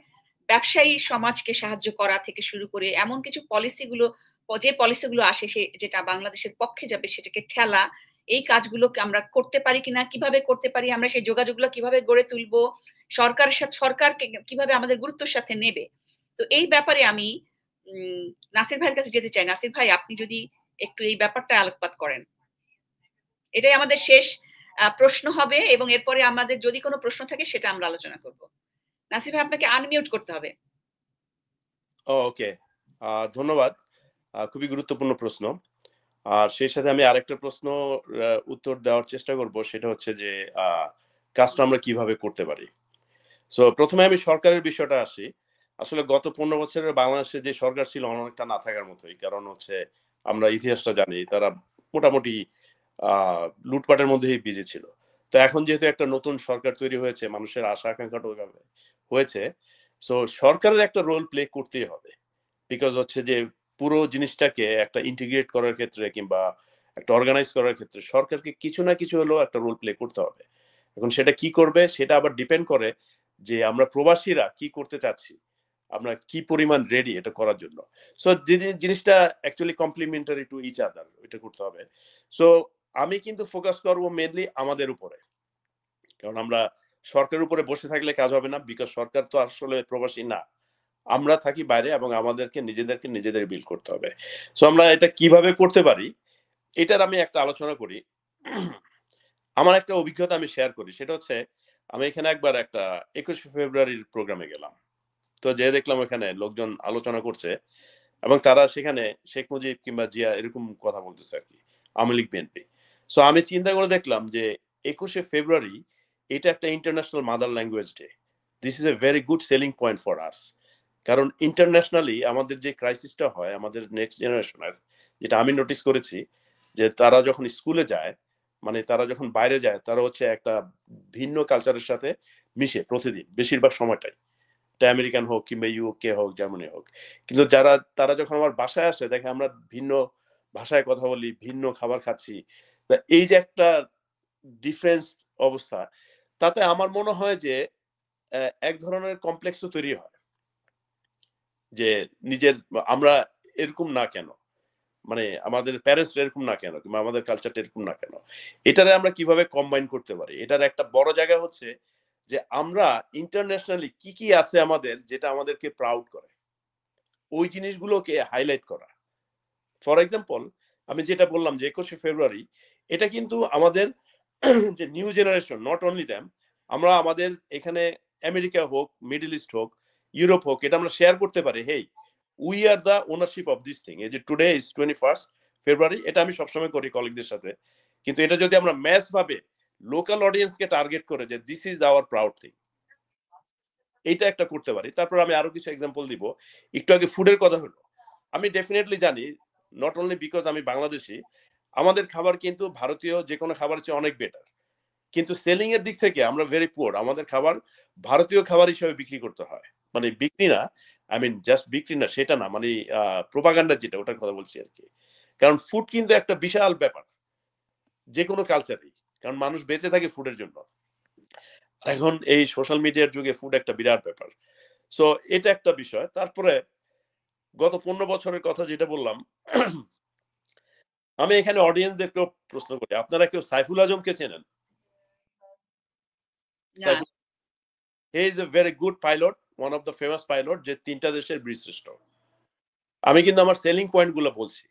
ব্যবসায়ী সমাজকে সাহায্য করা থেকে শুরু করে এমন কিছু পলিসিগুলো, যে পলিসিগুলো আসে যেটা বাংলাদেশের পক্ষে যাবে সেটাকে ঠেলা, এই কাজগুলোকে আমরা করতে পারি কিনা, কিভাবে করতে পারি, আমরা সেই যোগাযোগগুলো কিভাবে গড়ে তুলবো, সরকারের সাথে সরকারকে কিভাবে আমাদের গুরুত্বের সাথে নেবে। তো এই ব্যাপারে আমি নাসির ভাইয়ের কাছে যেতে চাই। নাসির ভাই, আপনি যদি একটু এই ব্যাপারটা আলোকপাত করেন। এটাই আমাদের শেষ প্রশ্ন হবে এবং এরপরে আমাদের যদি কোনো প্রশ্ন থাকে সেটা আমরা আলোচনা করব। নাসির ভাই, আপনাকে আনমিউট করতে হবে।
ওকে, ধন্যবাদ। খুবই গুরুত্বপূর্ণ প্রশ্ন। আর সেই সাথে আমি আরেকটা প্রশ্ন উত্তর দেওয়ার চেষ্টা করব, সেটা হচ্ছে যে কাজটা আমরা কিভাবে করতে পারি। সো প্রথমে আমি সরকারের বিষয়টা আসি। আসলে গত 15 বছরের বাংলাদেশে যে সরকার ছিল অনেকটা না থাকার মতোই, কারণ হচ্ছে আমরা ইতিহাসটা জানি, তারা মোটামুটি লুটপাটের মধ্যেই বিজি ছিল। তো এখন যেহেতু একটা নতুন সরকার তৈরি হয়েছে, মানুষের আশা আকাঙ্ক্ষাটা হয়েছে, সো সরকারের একটা রোল প্লে করতেই হবে। বিকজ হচ্ছে যে পুরো জিনিসটাকে একটা ইন্টিগ্রেট করার ক্ষেত্রে কিংবা একটা অর্গানাইজ করার ক্ষেত্রে সরকারকে কিছু না কিছু হলেও একটা রোল প্লে করতে হবে। এখন সেটা কি করবে সেটা আবার ডিপেন্ড করে যে আমরা প্রবাসীরা কি করতে চাচ্ছি, আমরা কি পরিমাণ রেডি এটা করার জন্য। সো যে জিনিসটা actually complementary to each other, এটা করতে হবে। সো আমি কিন্তু ফোকাস করবো মেনলি আমাদের উপরে, কারণ আমরা সরকারের উপরে বসে থাকলে কাজ হবে না, বিকজ সরকার তো আসলে প্রবাসী না, আমরা থাকি বাইরে এবং আমাদেরকে নিজেদের বিল্ড করতে হবে। সো আমরা এটা কিভাবে করতে পারি এটার আমি একটা আলোচনা করি। আমার একটা অভিজ্ঞতা আমি শেয়ার করি, সেটা হচ্ছে আমি এখানে একবার একটা 21শে ফেব্রুয়ারির প্রোগ্রামে গেলাম। তো যে দেখলাম ওখানে লোকজন আলোচনা করছে এবং তারা সেখানে শেখ মুজিব কিংবা জিয়া এরকম কথা বলতেছে আর কি, আওয়ামী লীগ বিএনপি। সো আমি চিন্তা করে দেখলাম যে 21শে ফেব্রুয়ারি এটা একটা international mother language day. This is a very good selling point for us, কারণ ইন্টারন্যাশনালি আমাদের যে ক্রাইসিসটা হয় আমাদের নেক্সট জেনারেশনের, যেটা আমি নোটিস করেছি, যে তারা যখন স্কুলে যায়, মানে তারা যখন বাইরে যায়, তারা হচ্ছে একটা ভিন্ন কালচারের সাথে মিশে প্রতিদিন, বেশিরভাগ সময়টাই, এটা আমেরিকান হোক কিংবা ইউকে হোক, জার্মানি হোক। কিন্তু তারা যখন আমার বাসায় আসে, দেখে আমরা ভিন্ন ভাষায় কথা বলি, ভিন্ন খাবার খাচ্ছি। এই যে একটা ডিফারেন্স অবস্থা, তাতে আমার মনে হয় যে এক ধরনের কমপ্লেক্সও তৈরি হয় যে নিজের আমরা এরকম না কেন, মানে আমাদের প্যারেন্টস এরকম না কেন, কিংবা আমাদের কালচারটা এরকম না কেন, এটারে আমরা কিভাবে কম্বাইন করতে পারি। এটার একটা বড় জায়গা হচ্ছে যে আমরা ইন্টারন্যাশনালি কি কি আছে আমাদের, যেটা আমাদেরকে প্রাউড করে, ওই জিনিসগুলোকে হাইলাইট করা। ফর এক্সাম্পল, আমি যেটা বললাম যে 21শে ফেব্রুয়ারি, এটা কিন্তু আমাদের যে new generation, not only them, আমরা আমাদের এখানে আমেরিকা হোক, মিডল ইস্ট হোক, ইউরোপ হোক, এটা আমরা শেয়ার করতে পারি, hey we are the ownership of this thing. এই যে টুডে ইজ 21st ফেব্রুয়ারি, এটা আমি সবসময় করি কলিগদের সাথে। কিন্তু এটা যদি আমরা ম্যাস ভাবে লোকাল অডিয়েন্সকে টার্গেট করে যে this is our proud thing, এইটা একটা করতে পারি। তারপর আমি আরো কিছু এক্সাম্পল দিব। একটু আগে ফুডের কথা হলো, আমি ডেফিনেটলি জানি, নট অনলি বিকজ আমি বাংলাদেশি, আমাদের খাবার কিন্তু ভারতীয় যে কোনো খাবারের চেয়ে অনেক বেটার, কিন্তু সেলিং এর দিক থেকে আমরা ভেরি পুয়ার। আমাদের খাবার ভারতীয় খাবার হিসেবে বিক্রি করতে হয়, মানে বিক্রি না, আই মিন জাস্ট বিক্রি না সেটা না, মানে প্রোপাগান্ডা যেটা, ওটার কথা বলছি আর কি। কারণ ফুড কিন্তু একটা বিশাল ব্যাপার যে কোনো কালচারেই, কারণ মানুষ বেঁচে থাকে ফুডের জন্য। এখন এই সোশ্যাল মিডিয়ার যুগে ফুড একটা বিরাট ব্যাপার। সো এটা একটা বিষয়। তারপরে গত 15 বছরের কথা যেটা বললাম, আমি এখানে অডিয়েন্সদেরকেও প্রশ্ন করি, আপনারা কেউ সাইফুল আজমকে চেনেন? He is a very good pilot, one of the famous pilot, যে 3টা দেশের বীরশ্রেষ্ঠ। আমি কিন্তু আমার সেলিং পয়েন্ট গুলো বলছি।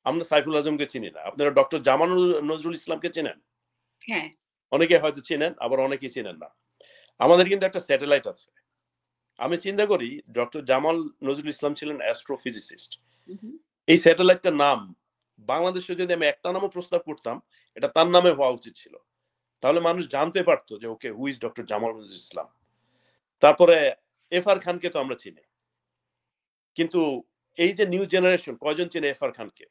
আমরা সাইফুল আজমকে চিনি না। আপনারা ডক্টর জামান নজরুল ইসলামকে চেনেন?
হ্যাঁ,
অনেকে হয়তো চেনেন, আবার অনেকেই চেনেন না। আমাদের কিন্তু একটা স্যাটেলাইট আছে। আমি চিন্তা করি ডক্টর জামাল নজরুল ইসলাম ছিলেন অ্যাস্ট্রোফিজিসিস্ট, এই স্যাটেলাইটটার নাম বাংলাদেশে যদি আমি একটা নামও প্রস্তাব করতাম, এটা তার নামে হওয়া উচিত ছিল, তাহলে মানুষ জানতে পারতো যে okay who is doctor Jamal Monirul Islam. তারপরে এফআর খানকে তো আমরা চিনি, কিন্তু এই যে নিউ জেনারেশন কয়জন চিনে এফআর খানকে?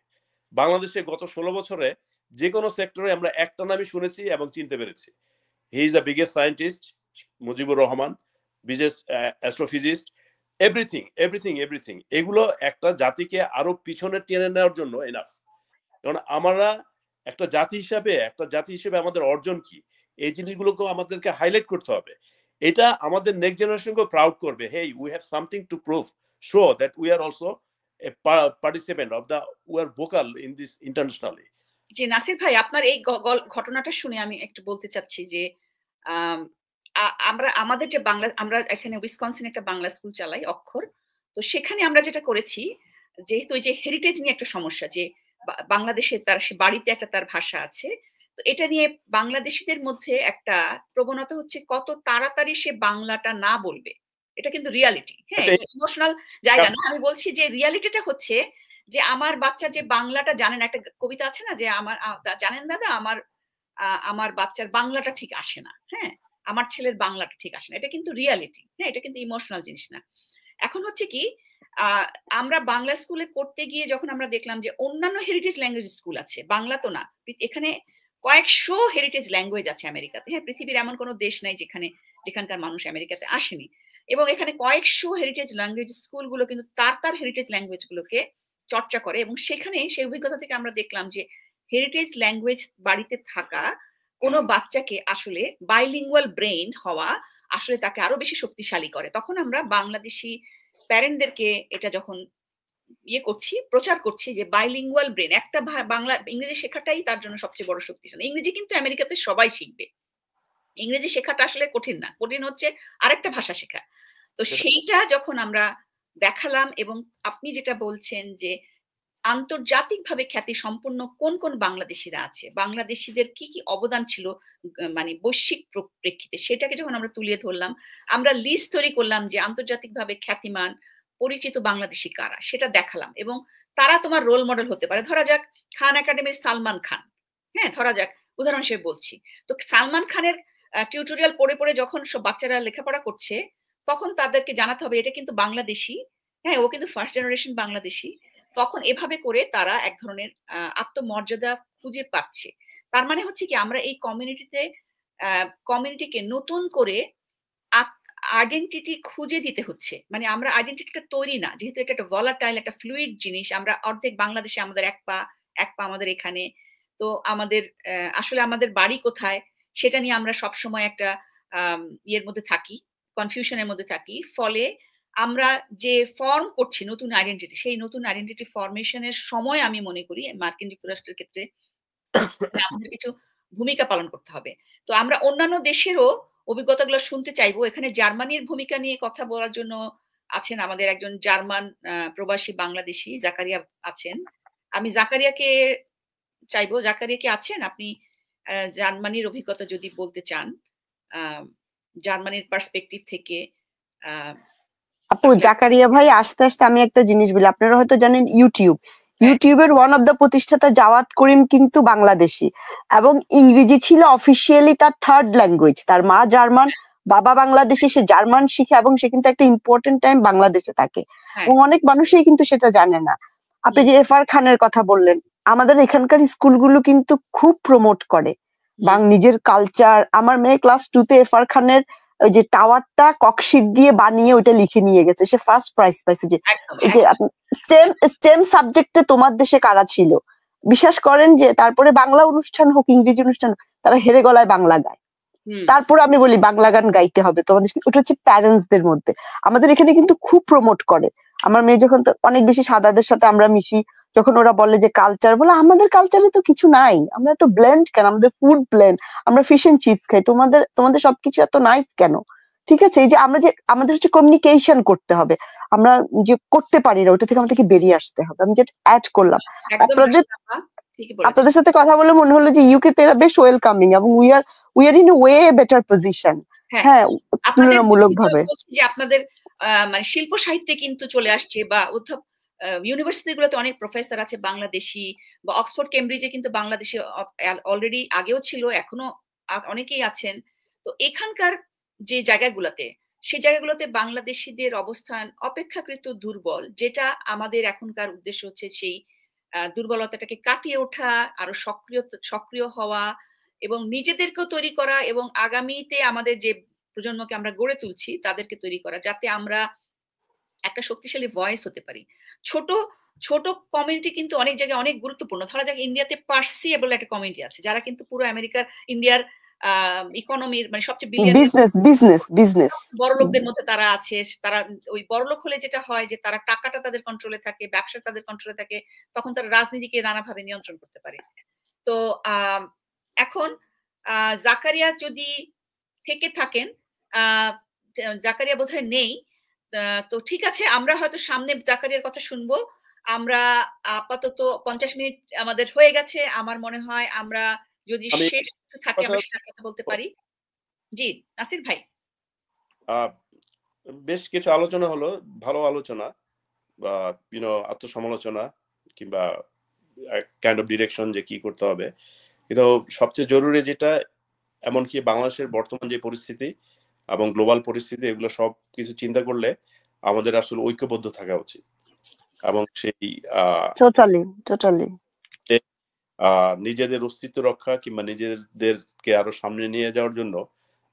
বাংলাদেশে গত 16 বছরে যে কোনো সেক্টরে আমরা একটা নামই শুনেছি এবং চিনতে পেরেছি। He is the biggest scientist, Mujibur Rahman, biggest astrophysicist, everything everything everything. এগুলো একটা জাতিকে আরো পিছনে টেনে নেওয়ার জন্য এনাফ। কারণ আমরা একটা জাতি হিসেবে আমাদের অর্জন কি, এই জিনিসগুলোকে আমাদেরকে হাইলাইট করতে হবে। এটা আমাদের নেক্সট জেনারেশনকে প্রাউড করবে, hey we have something to prove, show that we are also a participant of the, we are vocal in this internationally.
জি নাসির ভাই, আপনার এই ঘটনাটা শুনে আমি একটু বলতে চাচ্ছি যে আমাদের যে বাংলা, আমরা এখানে উইসকনসিন একটা বাংলা স্কুল চালাই অক্ষর, তো সেখানে আমরা যেটা করেছি, যেহেতু ওই যে হেরিটেজ নিয়ে একটা সমস্যা, যে বাংলাদেশে তার সে বাড়িতে একটা তার ভাষা আছে, তো এটা নিয়ে বাংলাদেশিদের মধ্যে একটা প্রবণতা হচ্ছে কত তাড়াতাড়ি সে বাংলাটা না বলবে। এটা কিন্তু রিয়ালিটি, হ্যাঁ, ইমোশনাল জায়গা না। আমি বলছি যে রিয়ালিটিটা হচ্ছে যে আমার বাচ্চা যে বাংলাটা জানেন, একটা কবিতা আছে না যে আমার জানেন দাদা, আমার বাচ্চার বাংলাটা ঠিক আসে না, হ্যাঁ, আমার ছেলের বাংলাটা ঠিক আসে না। এটা কিন্তু রিয়ালিটি, হ্যাঁ, এটা কিন্তু ইমোশনাল জিনিস না। এখন হচ্ছে কি, আমরা বাংলা স্কুলে করতে গিয়ে যখন আমরা দেখলাম যে অন্যান্য হেরিটেজ ল্যাঙ্গুয়েজ স্কুল আছে, বাংলা তো না, এখানে কয়েকশো হেরিটেজ ল্যাঙ্গুয়েজ আছে আমেরিকাতে, হ্যাঁ, পৃথিবীর এমন কোনো দেশ নাই যেখানকার মানুষ আমেরিকাতে আসেনি, এবং এখানে কয়েকশো হেরিটেজ ল্যাঙ্গুয়েজ স্কুলগুলো কিন্তু তার হেরিটেজ ল্যাঙ্গুয়েজ গুলোকে চর্চা করে, এবং সেখানে সেই অভিজ্ঞতা থেকে আমরা দেখলাম যে হেরিটেজ ল্যাঙ্গুয়েজ বাড়িতে থাকা কোনো বাচ্চাকে আসলে বাইলিঙ্গুয়াল ব্রেইন হওয়া আসলে তাকে আরো বেশি শক্তিশালী করে। তখন আমরা বাংলাদেশি প্যারেন্টদেরকে এটা যখন প্রচার করছি যে বাইলিঙ্গুয়াল ব্রেন, একটা বাংলা ইংরেজি শেখাটাই তার জন্য সবচেয়ে বড় শক্তিশালী। ইংরেজি কিন্তু আমেরিকাতে সবাই শিখবে, ইংরেজি শেখাটা আসলে কঠিন না, কঠিন হচ্ছে আরেকটা ভাষা শেখা। তো সেইটা যখন আমরা দেখালাম, এবং আপনি যেটা বলছেন যে আন্তর্জাতিকভাবে খ্যাতি সম্পন্ন কোন কোন বাংলাদেশিরা আছে, বাংলাদেশিদের কি কি অবদান ছিল মানে বৈশ্বিক প্রেক্ষিতে, সেটাকে যখন আমরা তুলে ধরলাম, আমরা লিস্ট তৈরি করলাম যে আন্তর্জাতিকভাবে খ্যাতিমান পরিচিত বাংলাদেশি কারা, সেটা দেখালাম, এবং তারা তোমার রোল মডেল হতে পারে। ধরা যাক খান একাডেমির সালমান খান, হ্যাঁ, ধরা যাক উদাহরণ হিসেবে বলছি, তো সালমান খানের টিউটোরিয়াল পড়ে পড়ে যখন সব বাচ্চারা লেখাপড়া করছে, তখন তাদেরকে জানাতে হবে এটা কিন্তু বাংলাদেশি, হ্যাঁ, ও কিন্তু ফার্স্ট জেনারেশন বাংলাদেশি। তখন এভাবে করে তারা এক ধরনের আত্মমর্যাদা খুঁজে পাচ্ছে। তার মানে হচ্ছে কি, আমরা এই কমিউনিটিকে নতুন করে আইডেন্টিটি খুঁজে দিতে হচ্ছে। মানে আমরা আইডেন্টিটিটা তৈরি না, যেহেতু এটা একটা ভলাটাইল, একটা ফ্লুইড জিনিস। আমরা অর্ধেক বাংলাদেশে, আমাদের এক পা আমাদের এখানে, তো আমাদের আসলে আমাদের বাড়ি কোথায় সেটা নিয়ে আমরা সবসময় একটা ইয়ের মধ্যে থাকি, কনফিউশনের মধ্যে থাকি। ফলে আমরা যে ফর্ম করছি নতুন আইডেন্টিটি, সেই নতুন আইডেন্টিটি ফরমেশনের সময় আমি মনে করি মার্কিন যুক্তরাষ্ট্রের ক্ষেত্রে আমাদের কিছু ভূমিকা পালন করতে হবে। তো আমরা অন্যান্য দেশেরও অভিজ্ঞতাগুলো শুনতে চাইবো। এখানে জার্মানির ভূমিকা নিয়ে কথা বলার জন্য আছেন আমাদের একজন জার্মান প্রবাসী বাংলাদেশি জাকারিয়া আছেন। আমি জাকারিয়াকে চাইবো, জাকারিয়া কি আছেন? আপনি জার্মানির অভিজ্ঞতা যদি বলতে চান, জার্মানির পার্সপেক্টিভ থেকে।
আপু, জাকারিয়া ভাই আস্তে আস্তে আমি একটা জিনিস বলি, আপনারা হয়তো জানেন ইউটিউবের ওয়ান অফ দ্য প্রতিষ্ঠাতা জাওয়াদ করিম কিন্তু বাংলাদেশি, এবং ইংরেজি ছিল অফিসিয়ালি তার থার্ড ল্যাঙ্গুয়েজ। তার মা জার্মান, বাবা বাংলাদেশি, সে জার্মান শিখে এবং সে কিন্তু একটা ইম্পর্টেন্ট টাইম বাংলাদেশে থাকে, এবং অনেক মানুষই কিন্তু সেটা জানে না। আপনি যে এফআর খানের কথা বললেন, আমাদের এখানকার স্কুলগুলো কিন্তু খুব প্রমোট করে নিজের কালচার। আমার মেয়ে ক্লাস 2 তে এফআর খানের ওই যে টাওয়ারটা ককশিট দিয়ে বানিয়ে ওইটা লিখে নিয়ে গেছে, সে ফার্স্ট প্রাইজ পাইছে। যে স্টেম সাবজেক্টে তোমার দেশে কারা ছিল, বিশ্বাস করেন যে তারপরে বাংলা অনুষ্ঠান হোক, ইংরেজি অনুষ্ঠান হোক, তারা হেরে গলায় বাংলা গায়। তারপরে আমি বলি বাংলা গান গাইতে হবে তোমাদের, ওটা হচ্ছে প্যারেন্টসদের মধ্যে। আমাদের এখানে কিন্তু খুব প্রমোট করে। আমার মেয়ে যখন অনেক বেশি সাদাদের সাথে আমরা মিশি, যখন ওরা বলে যে কালচার, বলে আমাদের কালচারে তো কিছু নাই, আমরা তো ব্লেন্ড কেন, আমাদের ফুড ব্লেন্ড, আমরা ফিশ এন্ড চিপস খাই, তোমাদের সবকিছু এত নাইস কেন? ঠিক আছে, এই যে আমাদের হচ্ছে কমিউনিকেশন করতে হবে, আমরা যে করতে পারি না ওটা থেকে আমাদেরকে বেরিয়ে আসতে হবে। আমি যেটা অ্যাড করলাম, আপনাদের সাথে কথা বলে মনে হলো যে ইউকে তে এরা বেশ ওয়েলকামিং, এবং we are in way better position, হ্যাঁ, তুলনামূলক ভাবে।
যে আপনাদের মানে শিল্প সাহিত্যে কিন্তু চলে আসছে, বা ইউনিভার্সিটিগুলোতে অনেক প্রফেসর আছে বাংলাদেশি, বা অক্সফোর্ড কেমব্রিজে কিন্তু বাংলাদেশি অলরেডি আগেও ছিল, এখনো অনেকেই আছেন। তো এখানকার যে জায়গাগুলোতে, সেই জায়গাগুলোতে বাংলাদেশিদের অবস্থান অপেক্ষাকৃত দুর্বল, যেটা আমাদের এখনকার উদ্দেশ্য হচ্ছে সেই দুর্বলতাটাকে কাটিয়ে ওঠা, আরো সক্রিয় হওয়া এবং নিজেদেরকেও তৈরি করা, এবং আগামীতে আমাদের যে প্রজন্মকে আমরা গড়ে তুলছি তাদেরকে তৈরি করা, যাতে আমরা একটা শক্তিশালী ভয়েস হতে পারি। ছোট ছোট কমিউনিটি কিন্তু অনেক জায়গায় অনেক গুরুত্বপূর্ণ। ধরা যাক ইন্ডিয়াতে পার্সি বলে একটা কমিউনিটি আছে, যারা কিন্তু পুরো আমেরিকার, ইন্ডিয়ার ইকোনমির মানে সবচেয়ে
বিজনেস
বড় লোকদের মধ্যে তারা আছে। তারা ওই বড়লোক হলে যেটা হয় যে তারা টাকাটা তাদের কন্ট্রোলে থাকে, ব্যবসা তাদের কন্ট্রোলে থাকে, তখন তারা রাজনীতিকে নানাভাবে নিয়ন্ত্রণ করতে পারে। তো এখন জাকারিয়া যদি থেকে থাকেন, জাকারিয়া বোধহয় নেই, তো ঠিক আছে, আমরা হয়তো সামনে জাকারিয়ার কথা শুনবো। আমরা আপাতত 50 মিনিট আমাদের হয়ে গেছে। আমার মনে হয় আমরা যদি শেষ কিছু থাকে আমরা সেটা কথা বলতে পারি। জি নাসির ভাই।
বেশ কিছু আলোচনা হলো, ভালো আলোচনা, বা আত্মসমালোচনা কিংবা কাইন্ড অফ ডিরেকশন যে কি করতে হবে। কিন্তু সবচেয়ে জরুরি যেটা, এমনকি বাংলাদেশের বর্তমান যে পরিস্থিতি এবং গ্লোবাল পরিস্থিতি, এগুলো সব কিছু চিন্তা করলে আমাদের আসলে ঐক্যবদ্ধ থাকা উচিত, এবং সেই
টোটালি
নিজেদের অস্তিত্ব রক্ষা কিংবা নিজেদেরকে আরো সামনে নিয়ে যাওয়ার জন্য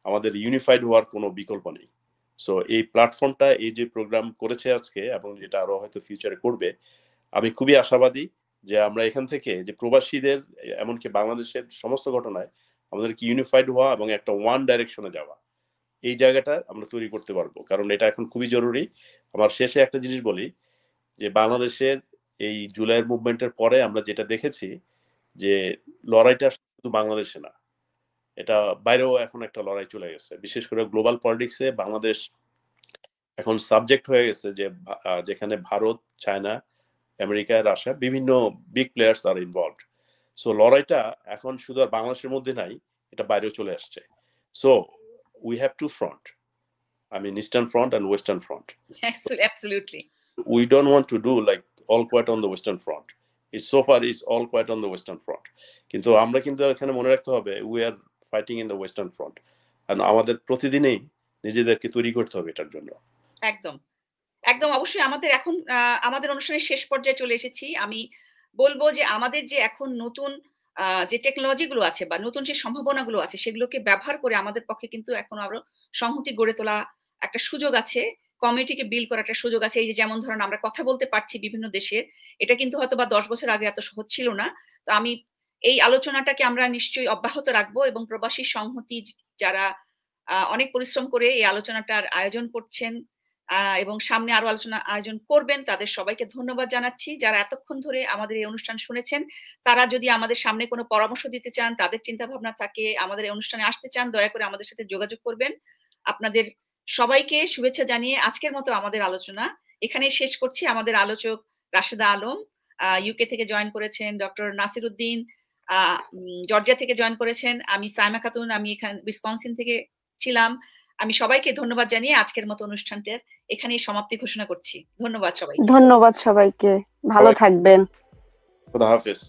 আমাদের ইউনিফাইড হওয়ার কোনো বিকল্প নেই। সো এই প্ল্যাটফর্মটা, এই যে প্রোগ্রাম করেছে আজকে এবং যেটা আরো হয়তো ফিউচারে করবে, আমি খুবই আশাবাদী যে আমরা এখান থেকে যে প্রবাসীদের, এমনকি বাংলাদেশের সমস্ত ঘটনায় আমাদেরকে ইউনিফাইড হওয়া এবং একটা ওয়ান ডাইরেকশনে যাওয়া, এই জায়গাটা আমরা তৈরি করতে পারবো, কারণ এটা এখন খুবই জরুরি। আমার শেষে একটা জিনিস বলি, যে বাংলাদেশের এই জুলাইয়ের মুভমেন্টের পরে আমরা যেটা দেখেছি, যে লড়াইটা শুধু বাংলাদেশে না, এটা বাইরেও এখন একটা লড়াই চলে গেছে। বিশেষ করে গ্লোবাল পলিটিক্সে বাংলাদেশ এখন সাবজেক্ট হয়ে গেছে, যে যেখানে ভারত, চায়না, আমেরিকা, রাশিয়া, বিভিন্ন বিগ প্লেয়ার্স আর ইনভলভড। সো লড়াইটা এখন শুধু আর বাংলাদেশের মধ্যে নাই, এটা বাইরেও চলে আসছে। So we have two front, I mean Eastern Front and Western Front.
Absolutely.
We don't want to do like all quiet on the Western Front. It's so far is all quiet on the Western Front. কিন্তু আমরা কিন্তু এখানে মনে রাখতে হবে, we are fighting in the Western Front, and আমাদের প্রতিদিনই নিজেদেরকে তৈরি করতে হবে এটার জন্য।
একদম একদম অবশ্যই। আমাদের এখন আমাদের অনুষ্ঠানের শেষ পর্যায়ে চলে এসেছি। আমি বলবো যে আমাদের যে এখন নতুন যে টেকনোলজি গুলো আছে বা নতুন যে সম্ভাবনাগুলো আছে, সেগুলোকে ব্যবহার করে আমাদের পক্ষে কিন্তু এখন আরো সংহতি গড়ে তোলা একটা সুযোগ আছে, কমিউনিটিকে বিল্ড করার একটা সুযোগ আছে। এই যে যেমন ধরেন আমরা কথা বলতে পারছি বিভিন্ন দেশের, এটা কিন্তু হয়তো বা 10 বছর আগে এত সহজ ছিল না। তো আমি এই আলোচনাটাকে আমরা নিশ্চয়ই অব্যাহত রাখবো, এবং প্রবাসী সংহতি যারা অনেক পরিশ্রম করে এই আলোচনাটার আয়োজন করছেন এবং সামনে আরো আলোচনা আয়োজন করবেন, তাদের সবাইকে ধন্যবাদ জানাচ্ছি। যারা এতক্ষণ ধরে আমাদের এই অনুষ্ঠান শুনেছেন, তারা যদি আমাদের সামনে কোনো পরামর্শ দিতে চান, তাদের চিন্তা ভাবনা থাকে, আমাদের এই অনুষ্ঠানে আসতে চান, দয়া করে আমাদের সাথে যোগাযোগ করবেন। আপনাদের সবাইকে শুভেচ্ছা জানিয়ে আজকের মতো আমাদের আলোচনা এখানেই শেষ করছি। আমাদের আলোচক রাশেদা আলম ইউকে থেকে জয়েন করেছেন, ডক্টর নাসির উদ্দিন জর্জিয়া থেকে জয়েন করেছেন, আমি সাইমা খাতুন, আমি এখানে উইসকনসিন থেকে ছিলাম। আমি সবাইকে ধন্যবাদ জানিয়ে আজকের মতো অনুষ্ঠানটার এখানেই সমাপ্তি ঘোষণা করছি। ধন্যবাদ সবাইকে।
ভালো থাকবেন।
খোদা হাফেজ।